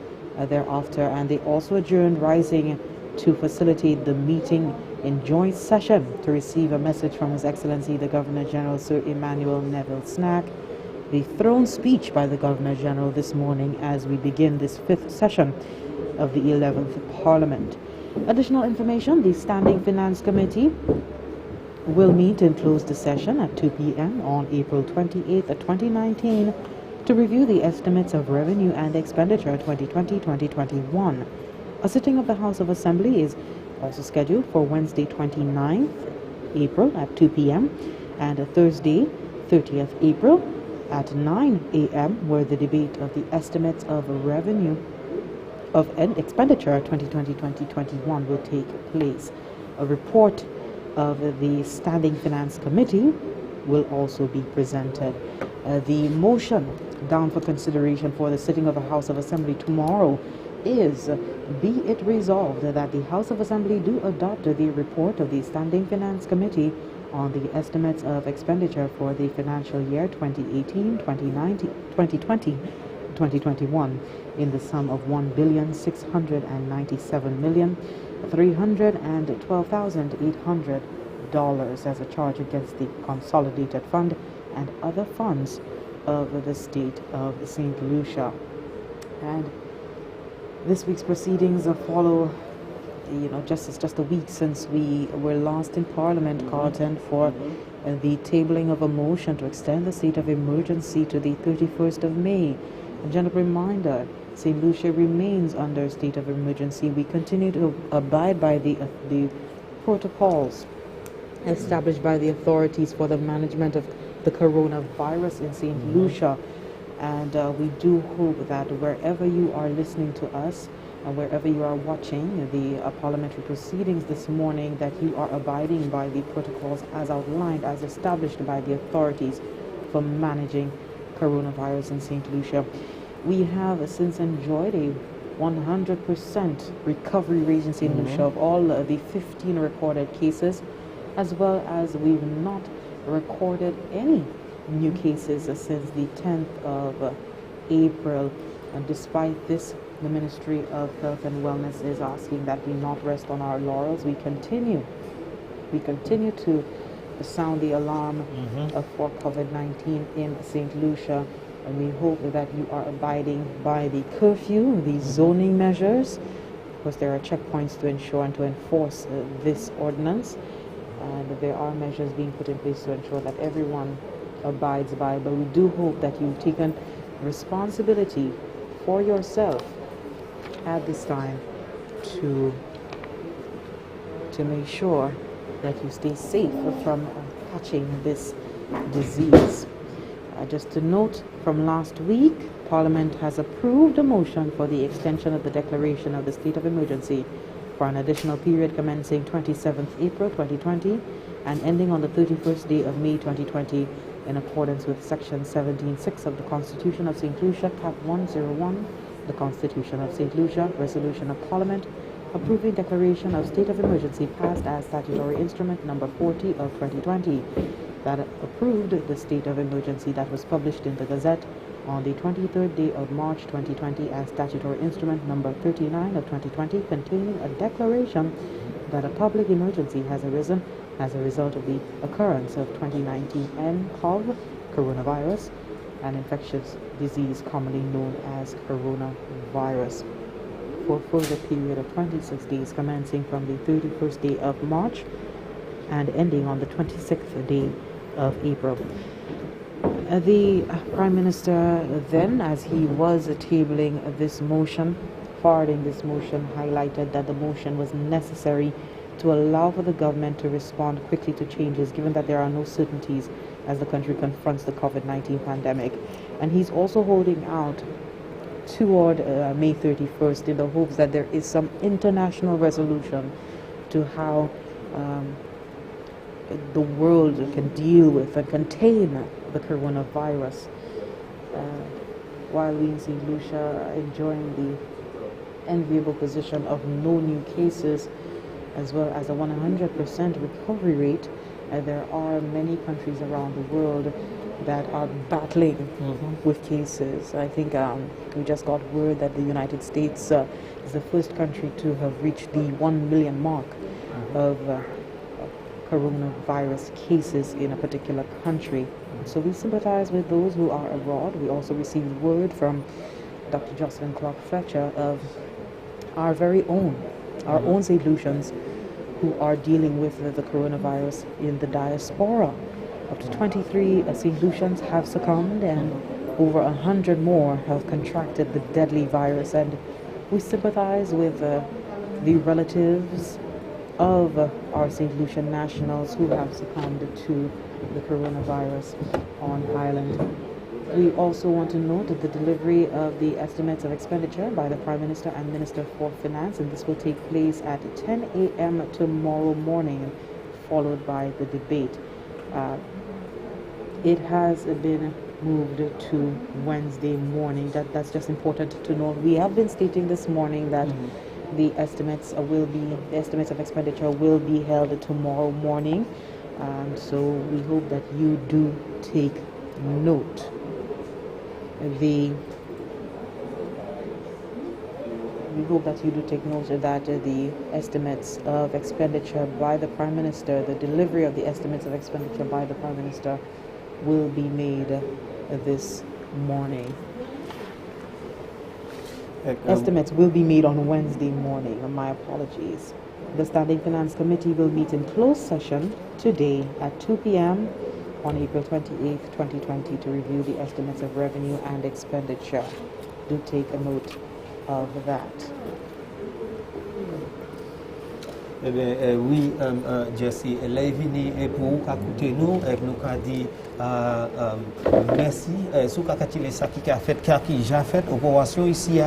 thereafter, and they also adjourned, rising to facilitate the meeting in joint session to receive a message from His Excellency the Governor-General, Sir Emmanuel Neville Cenac, the throne speech by the Governor-General this morning as we begin this 5th session of the 11th Parliament. Additional information: the Standing Finance Committee will meet in closed session at 2 p.m. on April 28th, 2019 to review the estimates of revenue and expenditure 2020-2021. A sitting of the House of Assembly is also scheduled for Wednesday 29th April at 2 p.m. and Thursday 30th April at 9 a.m. where the debate of the estimates of revenue of expenditure 2020-2021 will take place. A report of the Standing Finance Committee will also be presented. The motion down for consideration for the sitting of the House of Assembly tomorrow is, be it resolved that the House of Assembly do adopt the report of the Standing Finance Committee on the estimates of expenditure for the financial year 2020-2021 in the sum of $1,697,312,800 as a charge against the consolidated fund and other funds of the state of St. Lucia. And this week's proceedings follow, just a week since we were last in Parliament, called for the tabling of a motion to extend the state of emergency to the 31st of May. A gentle reminder, St. Lucia remains under a state of emergency. We continue to abide by the protocols established by the authorities for the management of the coronavirus in St. Lucia. And we do hope that wherever you are listening to us and wherever you are watching the parliamentary proceedings this morning, that you are abiding by the protocols as outlined, as established by the authorities for managing coronavirus in St. Lucia. We have since enjoyed a 100% recovery rate in St. Lucia of all the 15 recorded cases, as well as we've not recorded any new cases since the 10th of April. And despite this, the Ministry of Health and Wellness is asking that we not rest on our laurels. We continue to sound the alarm for COVID-19 in St. Lucia, and we hope that you are abiding by the curfew, the zoning measures, because there are checkpoints to ensure and to enforce this ordinance, and there are measures being put in place to ensure that everyone abides by. But we do hope that you've taken responsibility for yourself at this time to make sure that you stay safe from catching this disease. Just to note, from last week, Parliament has approved a motion for the extension of the declaration of the state of emergency for an additional period commencing 27th April 2020 and ending on the 31st day of May 2020 in accordance with Section 17(6) of the Constitution of St. Lucia, Cap 101, the Constitution of St. Lucia, Resolution of Parliament, approving declaration of state of emergency passed as statutory instrument number 40 of 2020 that approved the state of emergency that was published in the Gazette on the 23rd day of March 2020 as statutory instrument number 39 of 2020 containing a declaration that a public emergency has arisen as a result of the occurrence of 2019 nCoV coronavirus, an infectious disease commonly known as coronavirus, for a further period of 26 days commencing from the 31st day of March and ending on the 26th day of April. The Prime Minister then, as he was tabling this motion, forwarding this motion, highlighted that the motion was necessary to allow for the government to respond quickly to changes, given that there are no certainties as the country confronts the COVID-19 pandemic. And he's also holding out toward May 31st in the hopes that there is some international resolution to how the world can deal with and contain the coronavirus, while we in St. Lucia are enjoying the enviable position of no new cases as well as a 100% recovery rate. There are many countries around the world that are battling with cases. I think we just got word that the United States is the first country to have reached the 1 million mark of coronavirus cases in a particular country. So we sympathize with those who are abroad. We also received word from Dr. Jocelyn Clark-Fletcher of our very own, our own St. Lucians who are dealing with the coronavirus in the diaspora. Up to 23 St. Lucians have succumbed and over 100 more have contracted the deadly virus, and we sympathize with the relatives of our St. Lucian nationals who have succumbed to the coronavirus on island. We also want to note the delivery of the estimates of expenditure by the Prime Minister and Minister for Finance, and this will take place at 10 a.m. tomorrow morning, followed by the debate. It has been moved to Wednesday morning. That's just important to know. We have been stating this morning that the estimates of expenditure will be held tomorrow morning, and so we hope that you do take note. We hope that you do take note that the estimates of expenditure by the Prime Minister, the delivery of the estimates of expenditure by the Prime Minister will be made this morning. Estimates will be made on Wednesday morning. My apologies. The Standing Finance Committee will meet in closed session today at 2 p.m. on April 28, 2020 to review the estimates of revenue and expenditure. Do take a note of that. Eh bien, oui, Jesse, là, il vient pour écouter nous, nous a dit merci, sous kakatile ça qui a fait, qui a fait, opération ici,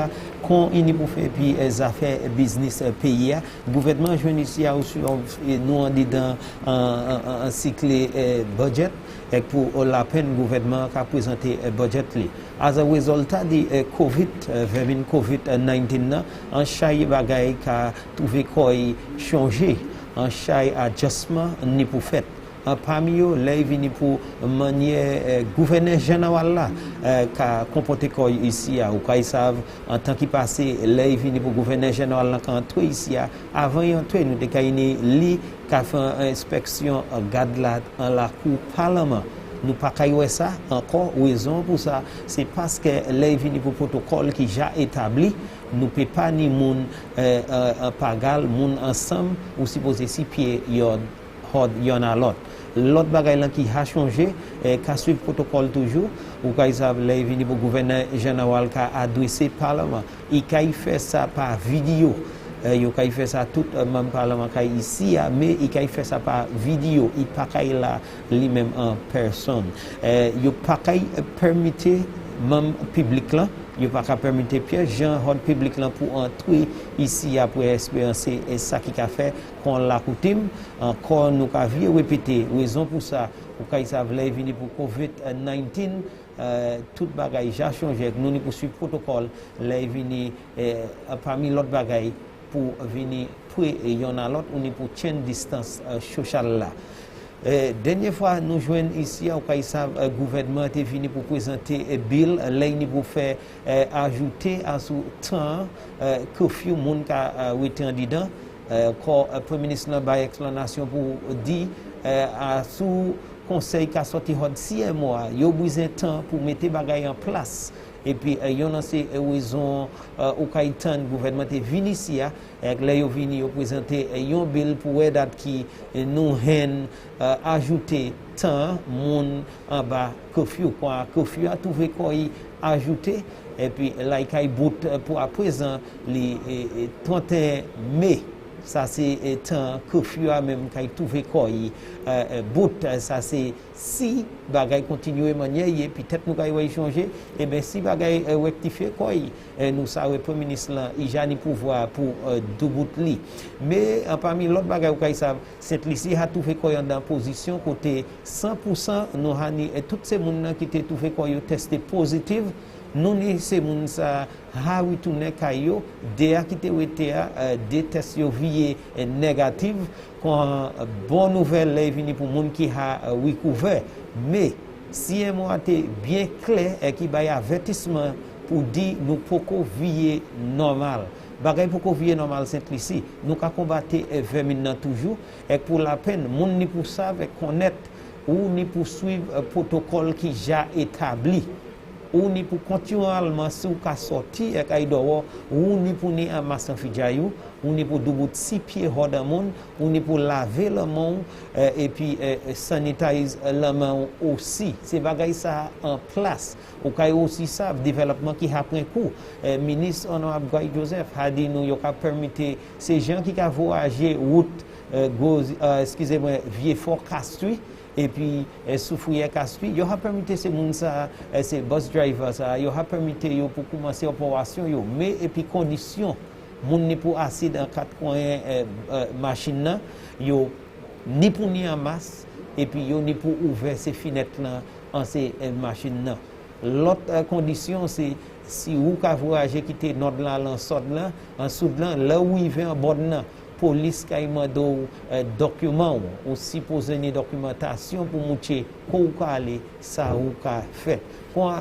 qu'on y pour faire, puis les affaires business pays, gouvernement, je ici, nous on dit dans un cycle budget, et pour la peine, le gouvernement qui a présenté un budget. As a result de COVID-19, un chai bagay qui a trouvé quoi changer, un chai adjustment ni pour fait. parmi eux les vini pour manière gouverneur général là qu'a comporté quoi ici ou qu'a savent en tant qu'il passé les vini pour gouverneur général là quand toi ici avant entrer nous décaïné li qu'a fait inspection garde là en la cour parlement nous pas caillou ça encore raison pour ça c'est parce que les vini pour protocole qui déjà établi nous peut pas ni moun pagal moun ensemble ou supposé si pied yon a l'autre bagay là qui a changé qu'a suivre protocole toujours ou qu'a savent les vini pour gouverneur général qu'a adressé parlement il qu'a fait ça par vidéo il a fait ça tout même parlement ici mais il a fait ça par vidéo il pas là lui-même en personne il pas permettre même public là il pas permettre Pierre Jean hors public là pour entrer ici après expériencer et ça qui a fait qu'on l'a coutume encore nous a vu répéter raison pour ça pour qu'ils savent les venir pour COVID-19 tout bagaille a changé nous pour suivre protocole les venir parmi l'autre bagaille pour venir pour il y en a l'autre on est pour chain distance sociale là dernière fois nous joignent ici au Kaïsa gouvernement est venu pour présenter un bill là pour faire ajouter à ce temps que few monde ka été en dedans quand premier ministre n'a explanation pour dire à sous conseil qui a sorti 6 mois il y a besoin de temps pour mettre bagaille en place et puis il y a ces raisons au Kaïtan gouvernement est venu ici avec les vini présenter un bill pour date qui nous ajouter temps moun en bas curfew quoi curfew a trouvé quoi ajouter et puis là il bout pour à présent les 31 mai ça c'est temps curfew a même qui trouvé quoi bout ça c'est si bagay continuer manière peut-être nous va changer et ben si bagay rectifier quoi nous ça le premier ministre là il a ni pouvoir pour doubout li mais parmi l'autre bagay quoi ça cette lycée a trouvé quoi dans position côté 100% nous a ni toutes ces monde qui étaient trouvé quoi testé positif nous ni ces monde ça ha retourner kayo déjà qui était des tests yo vie négatif quand bonne nouvelle est venue pour monde qui a recouvert mais si un mois était bien clair et qui bail avertissement pour dire nous poko vie normal bagay poko vie normal c'est ici nous ca combattre 20 minutes toujours et pour la peine monde ni pour ça avec connaître ou ni pour suivre protocole qui déjà établi ou ni pour continuellement sous ka sorti et kay dehors ou ni pour ni en masse fidjayou ou ni pour doubout 6 pieds hors de monde ou ni pour laver le main et puis sanitize la main aussi c'est bagay ça en place ou kay aussi ça développement qui a pris coup ministre honorable Guy Joseph a dit nous yo ka permettre ces gens qui ka voyager route excusez-moi vieux fort Castries et puis souffrir Castries yo a permis ces monde ça ces bus drivers ça yo a permis yo pour commencer opération yo mais et puis condition moun ni pour assis dans quatre coins machine là yo ni pour ni en masse et puis yo ni pour ouvrir ces fenêtres là en ces machines là l'autre condition c'est si ou ka voyager quitter nord là en sud là en sud là où il vient en bord là police qui mando document ou si poser une documentation pour montrer où aller ça ou ka fait quand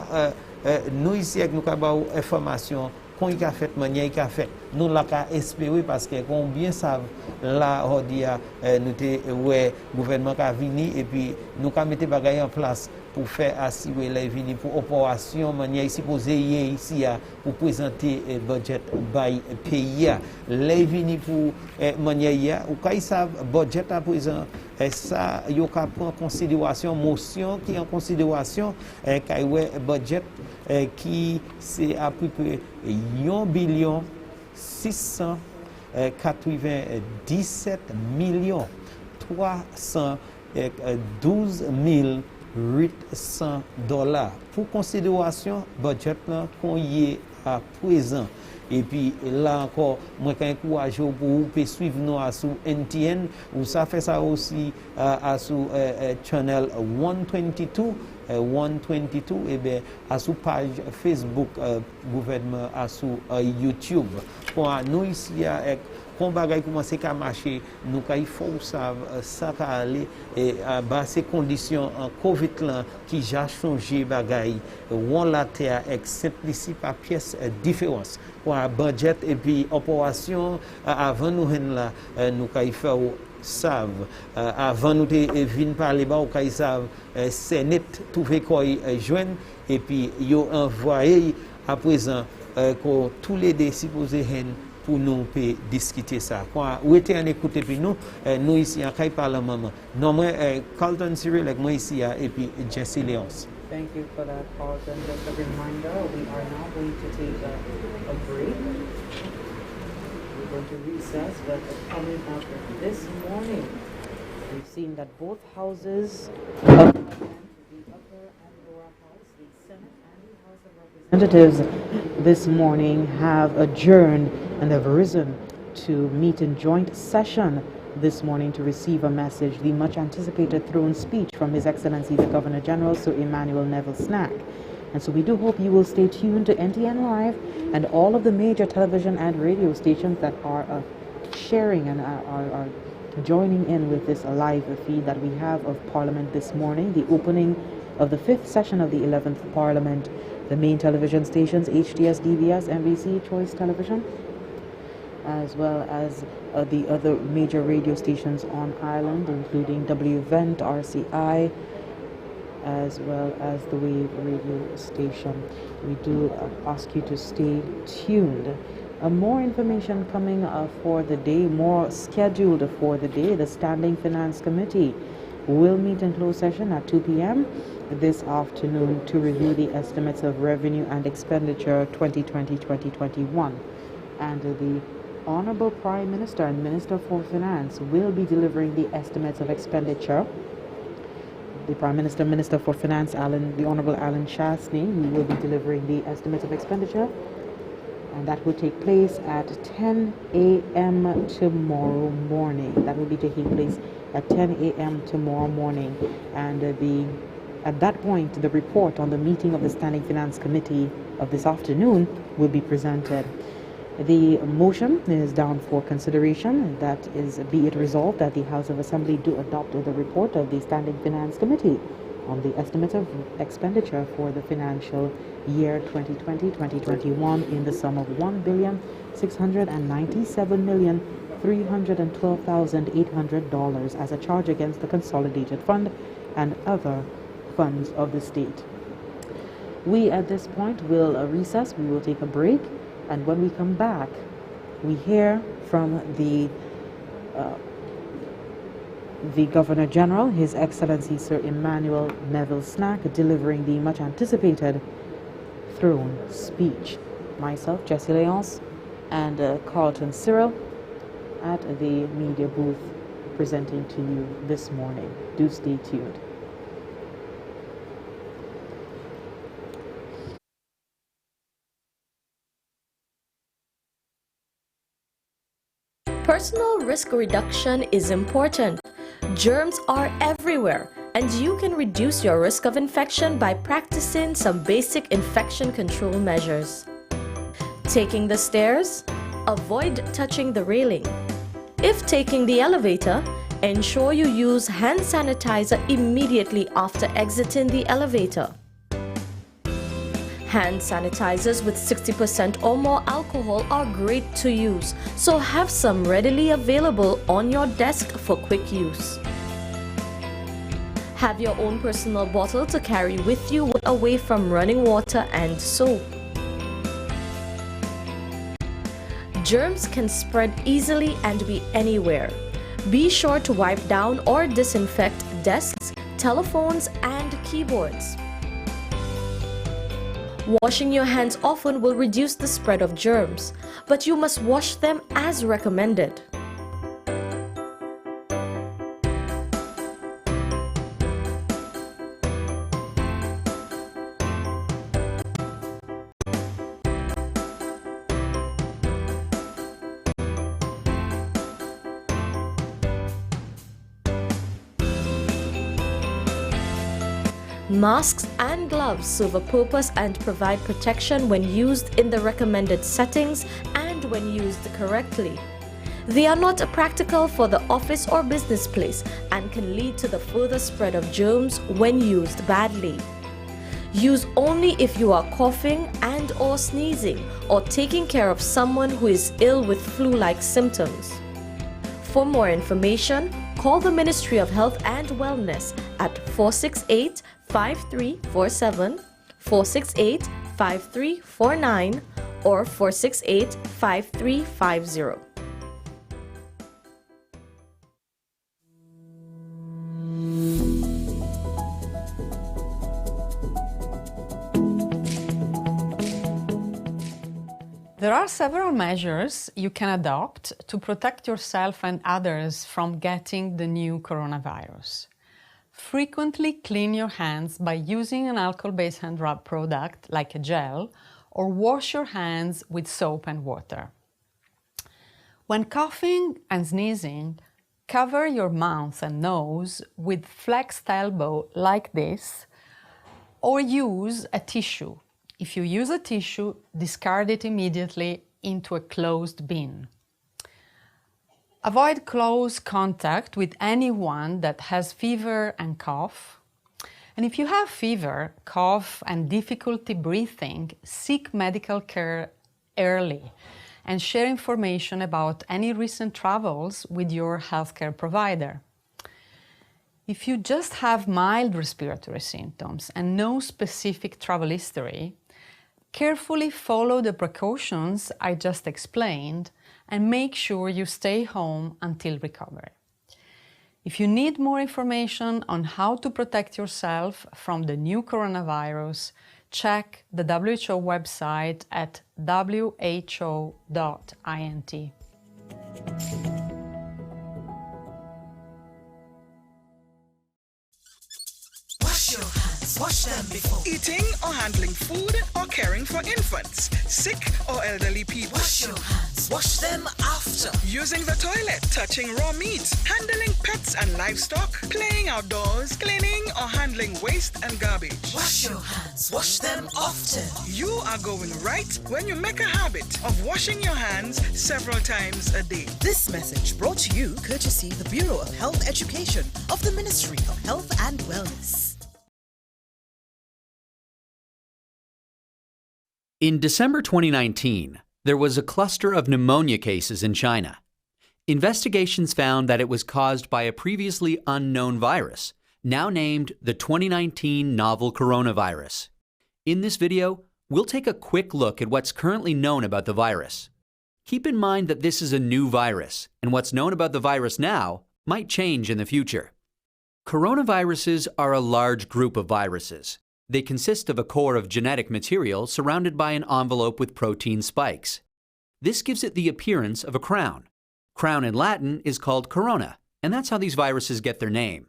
nous ici avec nous ka ba information quand il a fait manière il a fait nous la ka espérer parce que combien savent là dia nous te ouais gouvernement ka vini et puis nous ka mettre bagaille en place pour faire assurer les vini pour opération manière supposé ici pour présenter budget by pays les vini pour manière ou quand ils savent budget à présent ça yo ka prend en considération motion qui en considération kay budget qui c'est à peu près 1 billion 697 millions 312 800 dollars pour considération budget là qu'on y est à présent et puis là encore moi quand encourage pour vous suivre nous à sur NTN ou ça fait ça aussi à sur channel 122 122 eh bien à sous page Facebook gouvernement à sous YouTube pour nous ici avec quand bagay commencer à marcher nous il faut savoir ça va aller et à bas ces conditions en Covid là qui já changé bagay on la terre avec simplicité par pièce différence pour un budget et puis opération avant nous là nous il faut savent avant nous de venir parler bas au savent c'est net trouver quoi joindre et puis yo envoyé à présent que tous les supposés pour nous discuter ça. Où était en écouter puis nous ici à Parlement. Non moi Carlton Cyril avec moi ici et puis Jesse Léonce. Thank you for that, Carlton. Just a reminder, we are now going to take a break. We're going to recess, but coming up this morning, we've seen that both houses of Parliament, the upper and lower house, the Senate and the House of Representatives, this morning have adjourned and have risen to meet in joint session this morning to receive a message, the much anticipated throne speech from His Excellency the Governor General, Sir Emmanuel Neville Cenac. And so we do hope you will stay tuned to NTN Live and all of the major television and radio stations that are sharing and are joining in with this live feed that we have of Parliament this morning, the opening of the 5th session of the 11th Parliament, the main television stations, HTS, DBS, NBC, Choice Television, as well as the other major radio stations on Ireland, including Eleventh, RCI, as well as the Wave radio station. We do ask you to stay tuned. More information coming for the day, more scheduled for the day. The Standing Finance Committee will meet in closed session at 2 p.m. this afternoon to review the estimates of revenue and expenditure 2020-2021. And the Honorable Prime Minister and Minister for Finance will be delivering the estimates of expenditure. The Prime Minister, Minister for Finance, the Honorable Alan Chastney, will be delivering the estimates of expenditure, and that will take place at 10 a.m. tomorrow morning. That will be taking place at 10 a.m. tomorrow morning, and at that point, the report on the meeting of the Standing Finance Committee of this afternoon will be presented. The motion is down for consideration. That is, be it resolved that the House of Assembly do adopt the report of the Standing Finance Committee on the estimate of expenditure for the financial year 2020-2021 in the sum of $1,697,312,800 as a charge against the Consolidated Fund and other funds of the state. We at this point will recess. We will take a break. And when we come back, we hear from the Governor General, His Excellency Sir Emmanuel Neville Cenac, delivering the much anticipated throne speech. Myself, Jesse Léonce, and Carlton Cyril at the media booth presenting to you this morning. Do stay tuned. Personal risk reduction is important. Germs are everywhere, and you can reduce your risk of infection by practicing some basic infection control measures. Taking the stairs, avoid touching the railing. If taking the elevator, ensure you use hand sanitizer immediately after exiting the elevator. Hand sanitizers with 60% or more alcohol are great to use, so have some readily available on your desk for quick use. Have your own personal bottle to carry with you away from running water and soap. Germs can spread easily and be anywhere. Be sure to wipe down or disinfect desks, telephones, and keyboards. Washing your hands often will reduce the spread of germs, but you must wash them as recommended. Masks and gloves serve a purpose and provide protection when used in the recommended settings and when used correctly. They are not practical for the office or business place and can lead to the further spread of germs when used badly. Use only if you are coughing and or sneezing or taking care of someone who is ill with flu-like symptoms. For more information, call the Ministry of Health and Wellness at 468-5347, 468-5349, or 468-5350. There are several measures you can adopt to protect yourself and others from getting the new coronavirus. Frequently clean your hands by using an alcohol-based hand rub product like a gel, or wash your hands with soap and water. When coughing and sneezing, cover your mouth and nose with flexed elbow like this, or use a tissue. If you use a tissue, discard it immediately into a closed bin. Avoid close contact with anyone that has fever and cough. And if you have fever, cough, and difficulty breathing, seek medical care early and share information about any recent travels with your healthcare provider. If you just have mild respiratory symptoms and no specific travel history, carefully follow the precautions I just explained and make sure you stay home until recovery. If you need more information on how to protect yourself from the new coronavirus, check the WHO website at who.int. Wash them before eating or handling food or caring for infants, sick or elderly people. Wash your hands. Wash them after. Using the toilet, touching raw meat, handling pets and livestock, playing outdoors, cleaning or handling waste and garbage. Wash your hands. Wash them often. You are going right when you make a habit of washing your hands several times a day. This message brought to you courtesy the Bureau of Health Education of the Ministry of Health and Wellness. In December 2019, there was a cluster of pneumonia cases in China. Investigations found that it was caused by a previously unknown virus, now named the 2019 novel coronavirus. In this video, we'll take a quick look at what's currently known about the virus. Keep in mind that this is a new virus, and what's known about the virus now might change in the future. Coronaviruses are a large group of viruses. They consist of a core of genetic material surrounded by an envelope with protein spikes. This gives it the appearance of a crown. Crown in Latin is called corona, and that's how these viruses get their name.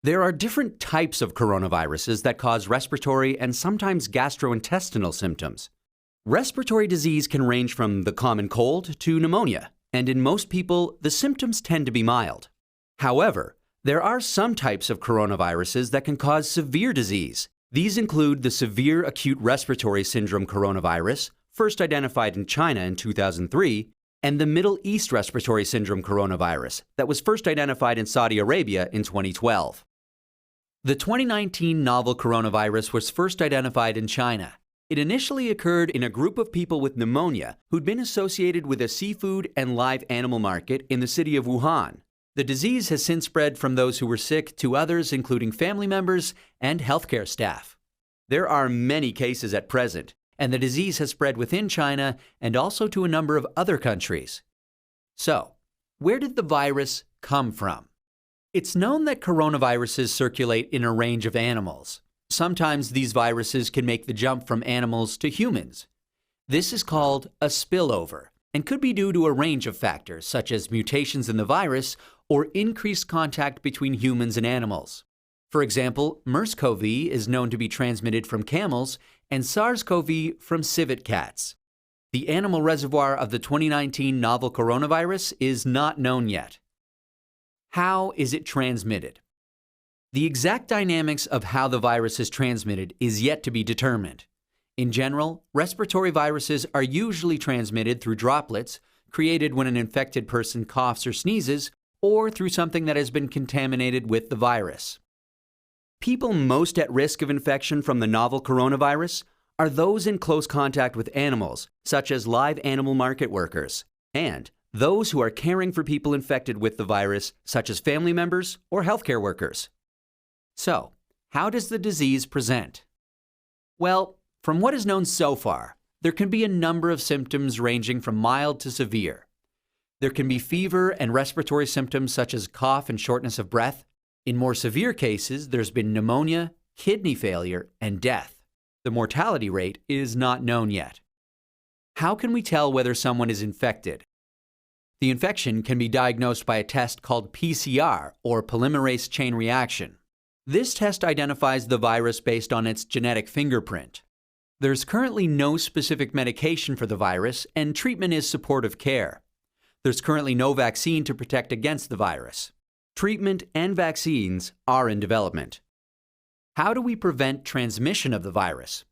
There are different types of coronaviruses that cause respiratory and sometimes gastrointestinal symptoms. Respiratory disease can range from the common cold to pneumonia, and in most people, the symptoms tend to be mild. However, there are some types of coronaviruses that can cause severe disease. These include the severe acute respiratory syndrome coronavirus, first identified in China in 2003, and the Middle East respiratory syndrome coronavirus that was first identified in Saudi Arabia in 2012. The 2019 novel coronavirus was first identified in China. It initially occurred in a group of people with pneumonia who'd been associated with a seafood and live animal market in the city of Wuhan. The disease has since spread from those who were sick to others, including family members and healthcare staff. There are many cases at present, and the disease has spread within China and also to a number of other countries. So, where did the virus come from? It's known that coronaviruses circulate in a range of animals. Sometimes these viruses can make the jump from animals to humans. This is called a spillover and could be due to a range of factors such as mutations in the virus or increased contact between humans and animals. For example, MERS-CoV is known to be transmitted from camels and SARS-CoV from civet cats. The animal reservoir of the 2019 novel coronavirus is not known yet. How is it transmitted? The exact dynamics of how the virus is transmitted is yet to be determined. In general, respiratory viruses are usually transmitted through droplets created when an infected person coughs or sneezes, or through something that has been contaminated with the virus. People most at risk of infection from the novel coronavirus are those in close contact with animals, such as live animal market workers, and those who are caring for people infected with the virus, such as family members or healthcare workers. So, how does the disease present? Well, from what is known so far, there can be a number of symptoms ranging from mild to severe. There can be fever and respiratory symptoms such as cough and shortness of breath. In more severe cases, there's been pneumonia, kidney failure, and death. The mortality rate is not known yet. How can we tell whether someone is infected? The infection can be diagnosed by a test called PCR, or polymerase chain reaction. This test identifies the virus based on its genetic fingerprint. There's currently no specific medication for the virus, and treatment is supportive care. There's currently no vaccine to protect against the virus. Treatment and vaccines are in development. How do we prevent transmission of the virus?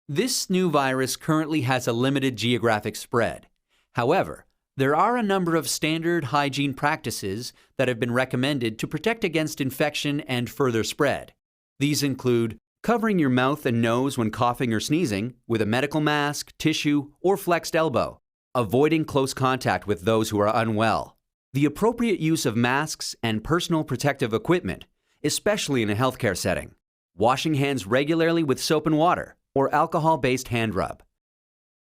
This new virus currently has a limited geographic spread. However, there are a number of standard hygiene practices that have been recommended to protect against infection and further spread. These include covering your mouth and nose when coughing or sneezing with a medical mask, tissue, or flexed elbow, avoiding close contact with those who are unwell, the appropriate use of masks and personal protective equipment, especially in a healthcare setting, washing hands regularly with soap and water, or alcohol-based hand rub.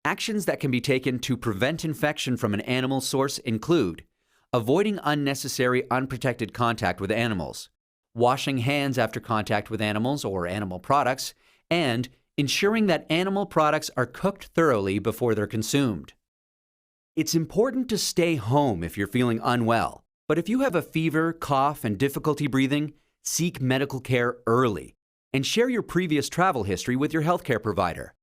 Actions that can be taken to prevent infection from an animal source include avoiding unnecessary unprotected contact with animals, washing hands after contact with animals or animal products, and ensuring that animal products are cooked thoroughly before they're consumed. It's important to stay home if you're feeling unwell, but if you have a fever, cough, and difficulty breathing, seek medical care early and share your previous travel history with your healthcare provider.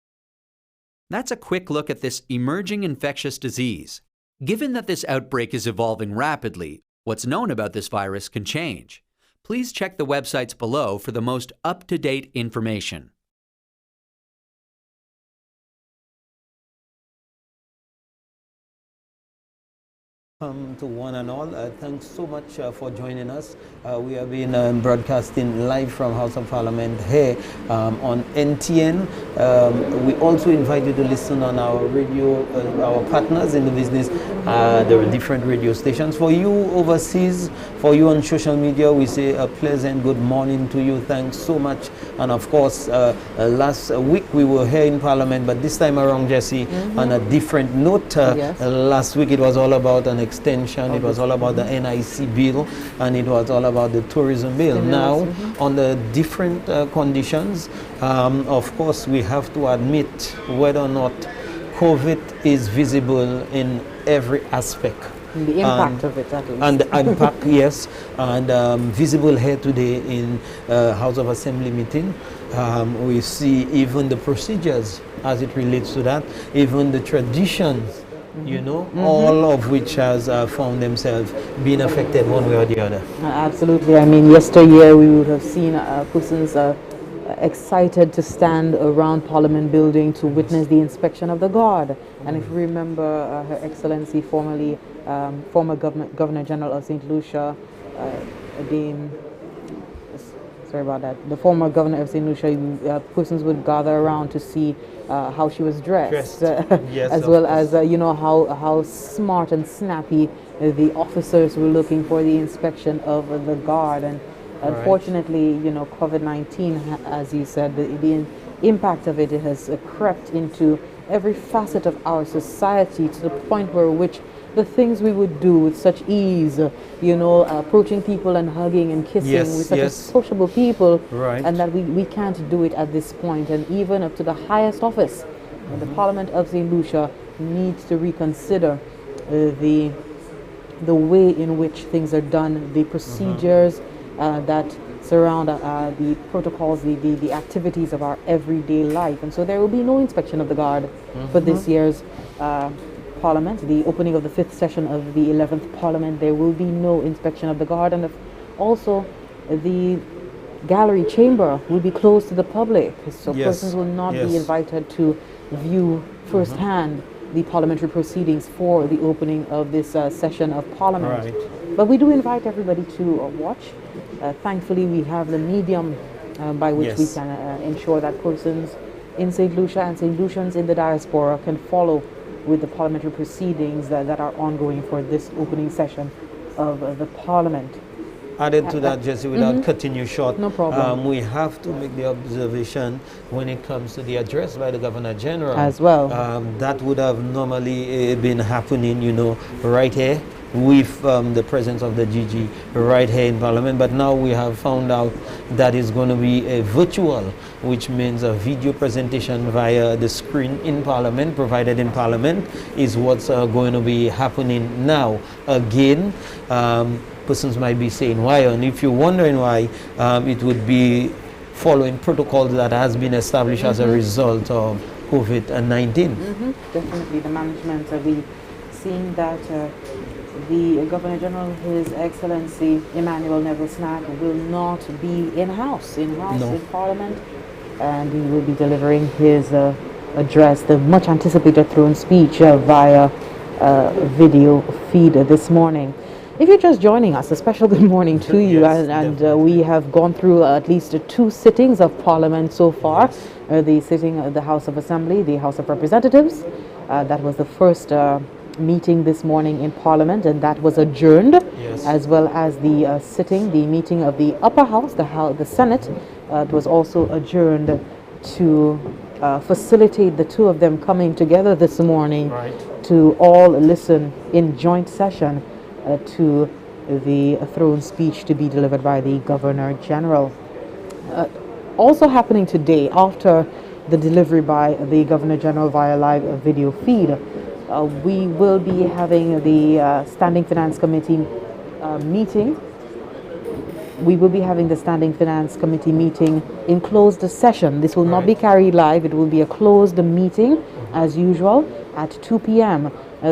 That's a quick look at this emerging infectious disease. Given that this outbreak is evolving rapidly, what's known about this virus can change. Please check the websites below for the most up-to-date information. To one and all, thanks so much for joining us. We have been broadcasting live from House of Parliament here on NTN. We also invite you to listen on our radio, our partners in the business. There are different radio stations. For you overseas, for you on social media, we say a pleasant good morning to you. Thanks so much. And of course, last week we were here in Parliament, but this time around, Jesse, on a different note. Last week it was all about an extension, it was all about the NIC bill, and it was all about the tourism bill. Now, on the different conditions, of course, we have to admit whether or not COVID is visible in every aspect. The impact of it, at least. And the impact, yes, and visible here today in House of Assembly meeting. We see even the procedures as it relates to that, even the traditions, you know, all of which has found themselves being affected one way or the other. Absolutely. I mean, yesteryear we would have seen persons excited to stand around Parliament building to witness the inspection of the guard. And if you remember, Her Excellency, former Governor General of St. Lucia, the former Governor of St. Lucia, persons would gather around to see how she was dressed. Yes, as well as you know, how smart and snappy the officers were looking for the inspection of the guard. And unfortunately, you know, COVID-19, as you said, the impact of it has crept into every facet of our society, to the point where which the things we would do with such ease, you know, approaching people and hugging and kissing with such a sociable people, and that we can't do it at this point. And even up to the highest office, the Parliament of St. Lucia needs to reconsider the way in which things are done, the procedures that surround the protocols, the activities of our everyday life. And so there will be no inspection of the guard for this year's Parliament, the opening of the 5th session of the 11th Parliament. There will be no inspection of the guard, and also the gallery chamber will be closed to the public, so Yes. persons will not be Yes. invited to view firsthand the parliamentary proceedings for the opening of this session of Parliament. Right. But we do invite everybody to watch. Thankfully, we have the medium by which we Yes. can ensure that persons in St. Lucia and St. Lucians in the diaspora can follow with the parliamentary proceedings that are ongoing for this opening session of the Parliament. Added to that, Jesse, without Mhm. cutting you short, No problem. we have to make the observation when it comes to the address by the Governor General. As well. That would have normally been happening, right here with the presence of the GG right here in Parliament. But now we have found out that it's going to be a virtual, which means a video presentation via the screen in Parliament, provided in Parliament, is what's going to be happening now. Again, persons might be saying why, and if you're wondering why, it would be following protocols that has been established as a result of COVID-19. Definitely, the management will be seeing that the Governor General, His Excellency Emmanuel Neville Cenac, will not be in-house No. in Parliament, and he will be delivering his address, the much anticipated throne speech, via video feed this morning. If you're just joining us, a special good morning to you, Yes, and we have gone through at least 2 sittings of Parliament so far. The sitting of the House of Assembly, the House of Representatives, that was the first meeting this morning in Parliament, and that was adjourned, as well as the the meeting of the upper house, the Senate. It was also adjourned to facilitate the 2 of them coming together this morning to all listen in joint session to the throne speech to be delivered by the Governor General. Also happening today, after the delivery by the Governor General via live video feed, we will be having the Standing Finance Committee meeting. We will be having the Standing Finance Committee meeting in closed session. This will not be carried live. It will be a closed meeting, as usual, at 2 p.m.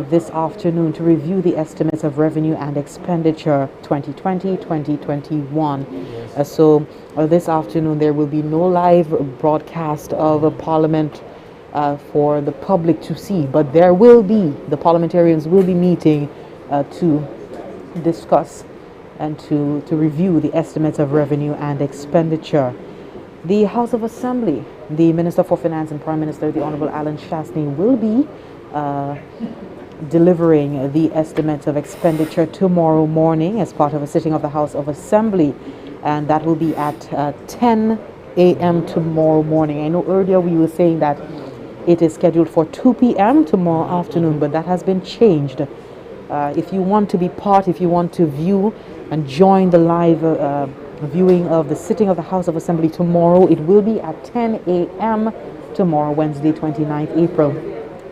This afternoon to review the estimates of revenue and expenditure 2020-2021. So this afternoon there will be no live broadcast of a Parliament for the public to see, but there will be, the parliamentarians will be meeting to discuss and to review the estimates of revenue and expenditure. The House of Assembly, the Minister for Finance and Prime Minister, the Honorable Alan Shastney, will be delivering the estimates of expenditure tomorrow morning as part of a sitting of the House of Assembly, and that will be at 10 a.m. tomorrow morning. I know earlier we were saying that it is scheduled for 2 p.m. tomorrow afternoon, but that has been changed. If you want to be part, if you want to view and join the live viewing of the sitting of the House of Assembly tomorrow, it will be at 10 a.m. tomorrow, Wednesday, 29th April.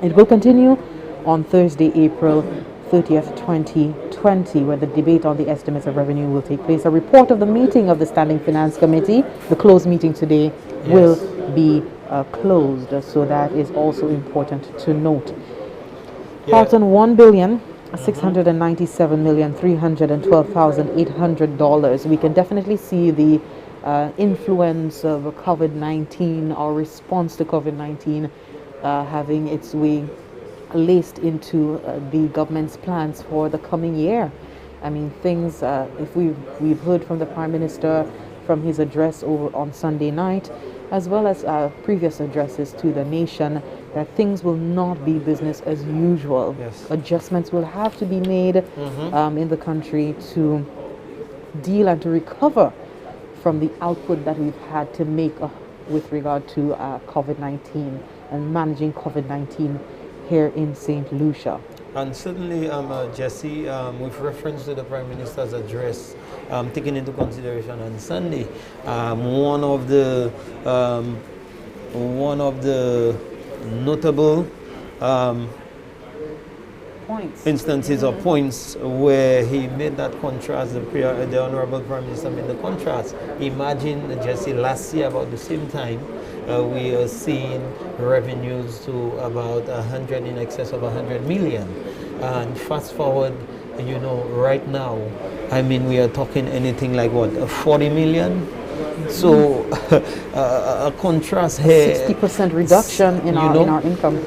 It will continue on Thursday, April 30th, 2020, where the debate on the estimates of revenue will take place. A report of the meeting of the Standing Finance Committee, the closed meeting today, will be closed, so that is also important to note. Carlton, $1,697,312,800. We can definitely see the influence of COVID-19, our response to COVID-19 having its way laced into the government's plans for the coming year. I mean, things, if we've heard from the Prime Minister from his address over on Sunday night, as well as previous addresses to the nation, that things will not be business as usual. Adjustments will have to be made in the country to deal and to recover from the output that we've had to make with regard to COVID-19 and managing COVID-19 here in St. Lucia. And certainly, Jesse, with reference to the Prime Minister's address, taken into consideration on Sunday, one of the notable instances or points where he made that contrast, the Honorable Prime Minister made the contrast. Imagine, Jesse, last year about the same time, we are seeing revenues to about in excess of 100 million. And fast forward, right now, I mean, we are talking anything like what, 40 million? So a contrast here. 60% reduction in our income.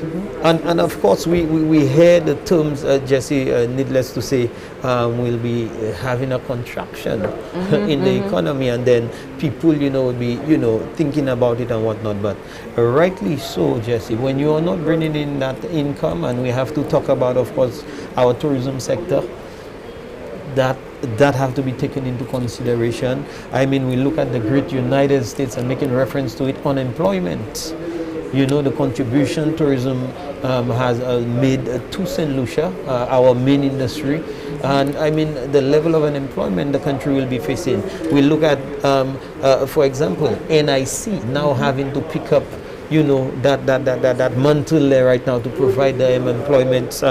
And of course, we hear the terms, Jesse, needless to say, we'll be having a contraction in the economy, and then people, will be, thinking about it and whatnot. But rightly so, Jesse, when you are not bringing in that income, and we have to talk about, of course, our tourism sector, that have to be taken into consideration. I mean, we look at the great United States and making reference to it, unemployment. The contribution tourism has made to St. Lucia, our main industry. And I mean, the level of unemployment the country will be facing. We look at, for example, NIC now having to pick up that mantle there right now to provide the employment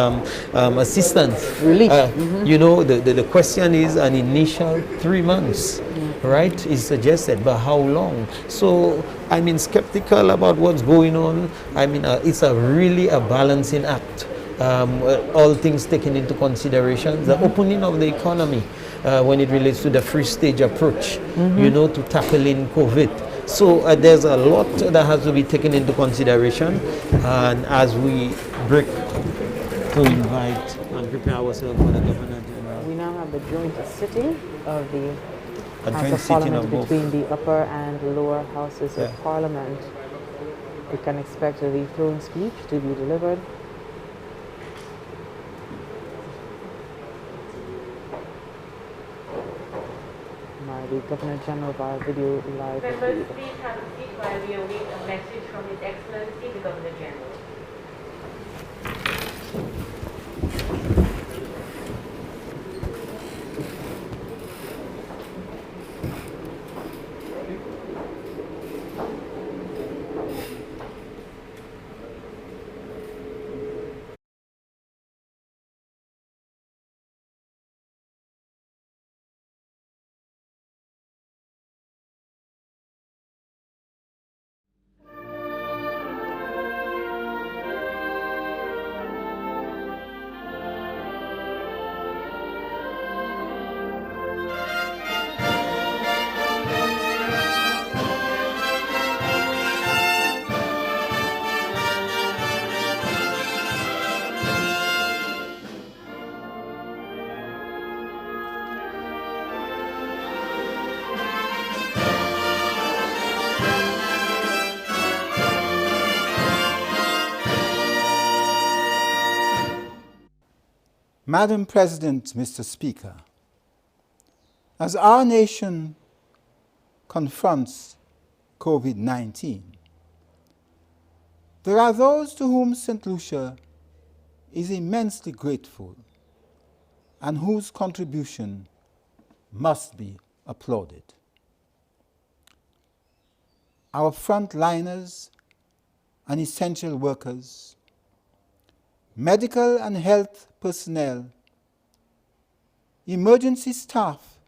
assistance. Relief. The question is an initial 3 months, right, is suggested, but how long? So, I mean, skeptical about what's going on. I mean, it's really a balancing act. All things taken into consideration. The opening of the economy when it relates to the free stage approach, to tackling COVID. So there's a lot that has to be taken into consideration, and as we break to invite and prepare ourselves for the Governor General. We now have the joint sitting of the House joint of sitting Parliament of both. between the upper and lower houses of Parliament. We can expect the throne speech to be delivered. The Governor General via video live. Members, please have a seat while we await a message from His Excellency, the Governor General. Madam President, Mr. Speaker, as our nation confronts COVID-19, there are those to whom St. Lucia is immensely grateful and whose contribution must be applauded. Our frontliners and essential workers, medical and health personnel, emergency staff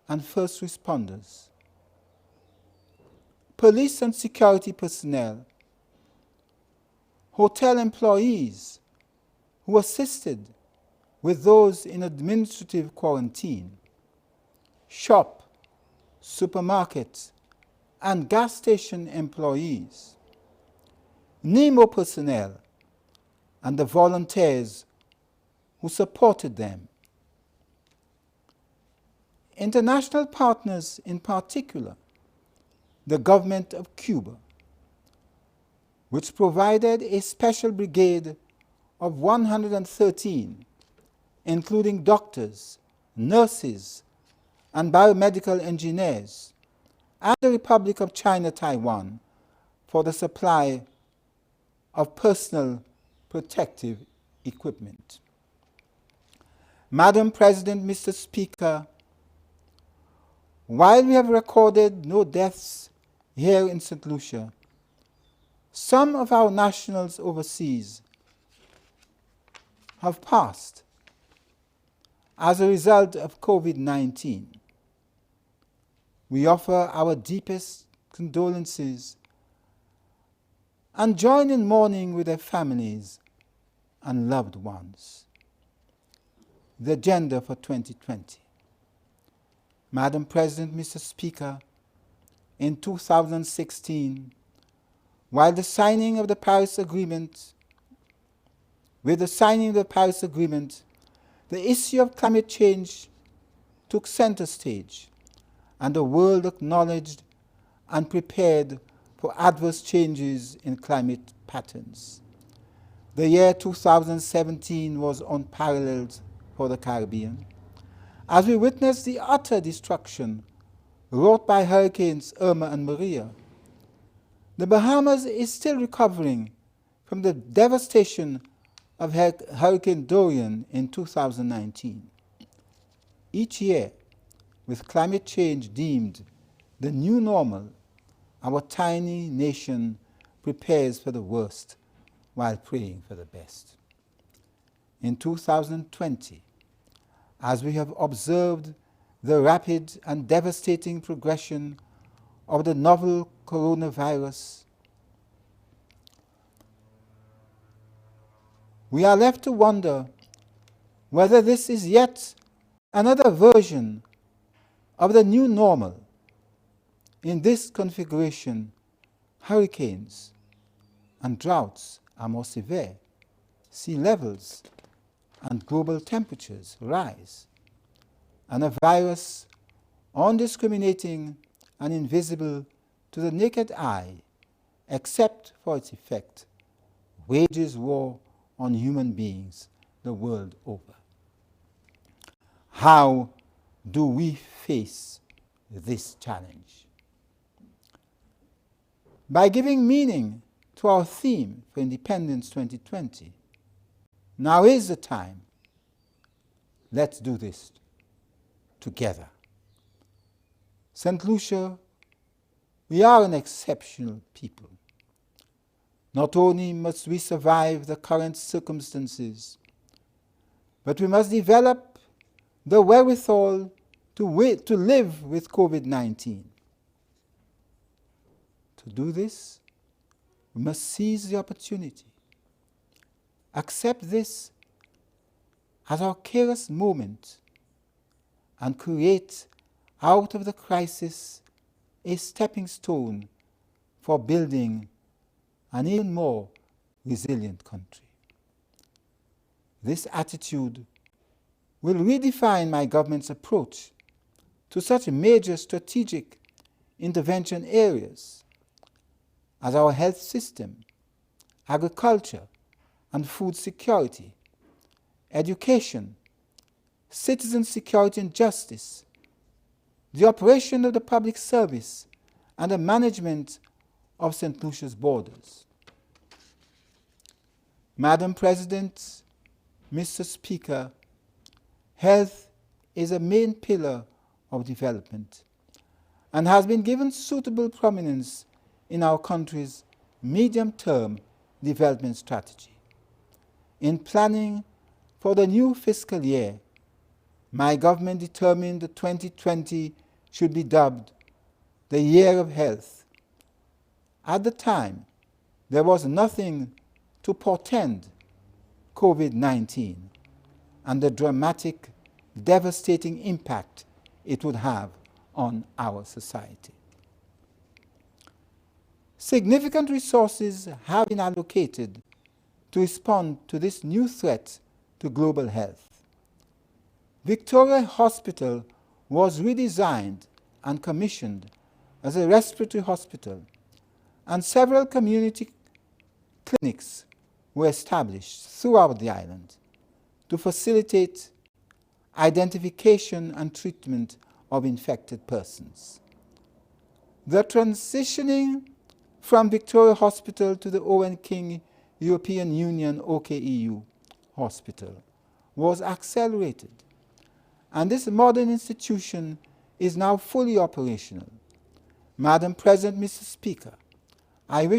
and first responders, police and security personnel, hotel employees who assisted with those in administrative quarantine, shop, supermarket, and gas station employees, NEMO personnel, and the volunteers who supported them. International partners, in particular, the government of Cuba, which provided a special brigade of 113, including doctors, nurses, and biomedical engineers, and the Republic of China, Taiwan, for the supply of personal protective equipment. Madam President, Mr. Speaker, while we have recorded no deaths here in St. Lucia, some of our nationals overseas have passed as a result of COVID-19. We offer our deepest condolences and join in mourning with their families and loved ones. The agenda for 2020. Madam President, Mr. Speaker, in 2016, with the signing of the Paris Agreement, the issue of climate change took center stage, and the world acknowledged and prepared for adverse changes in climate patterns. The year 2017 was unparalleled for the Caribbean, as we witnessed the utter destruction wrought by hurricanes Irma and Maria. The Bahamas is still recovering from the devastation of Hurricane Dorian in 2019. Each year, with climate change deemed the new normal, our tiny nation prepares for the worst while praying for the best. In 2020, as we have observed the rapid and devastating progression of the novel coronavirus, we are left to wonder whether this is yet another version of the new normal. In this configuration, hurricanes and droughts are more severe, sea levels and global temperatures rise, and a virus, undiscriminating and invisible to the naked eye, except for its effect, wages war on human beings the world over. How do we face this challenge? By giving meaning to our theme for Independence 2020, now is the time. Let's do this together. St. Lucia, we are an exceptional people. Not only must we survive the current circumstances, but we must develop the wherewithal to live with COVID-19. To do this, we must seize the opportunity. Accept this as our kairos moment and create out of the crisis a stepping stone for building an even more resilient country. This attitude will redefine my government's approach to such major strategic intervention areas as our health system, agriculture and food security, education, citizen security and justice, the operation of the public service, and the management of St. Lucia's borders. Madam President, Mr. Speaker, health is a main pillar of development and has been given suitable prominence in our country's medium-term development strategy. In planning for the new fiscal year, my government determined that 2020 should be dubbed the Year of Health. At the time, there was nothing to portend COVID-19 and the dramatic, devastating impact it would have on our society. Significant resources have been allocated to respond to this new threat to global health. Victoria Hospital was redesigned and commissioned as a respiratory hospital, and several community clinics were established throughout the island to facilitate identification and treatment of infected persons. The transitioning from Victoria Hospital to the Owen King European Union OKEU Hospital was accelerated, and this modern institution is now fully operational. Madam President, Mr. Speaker, I wish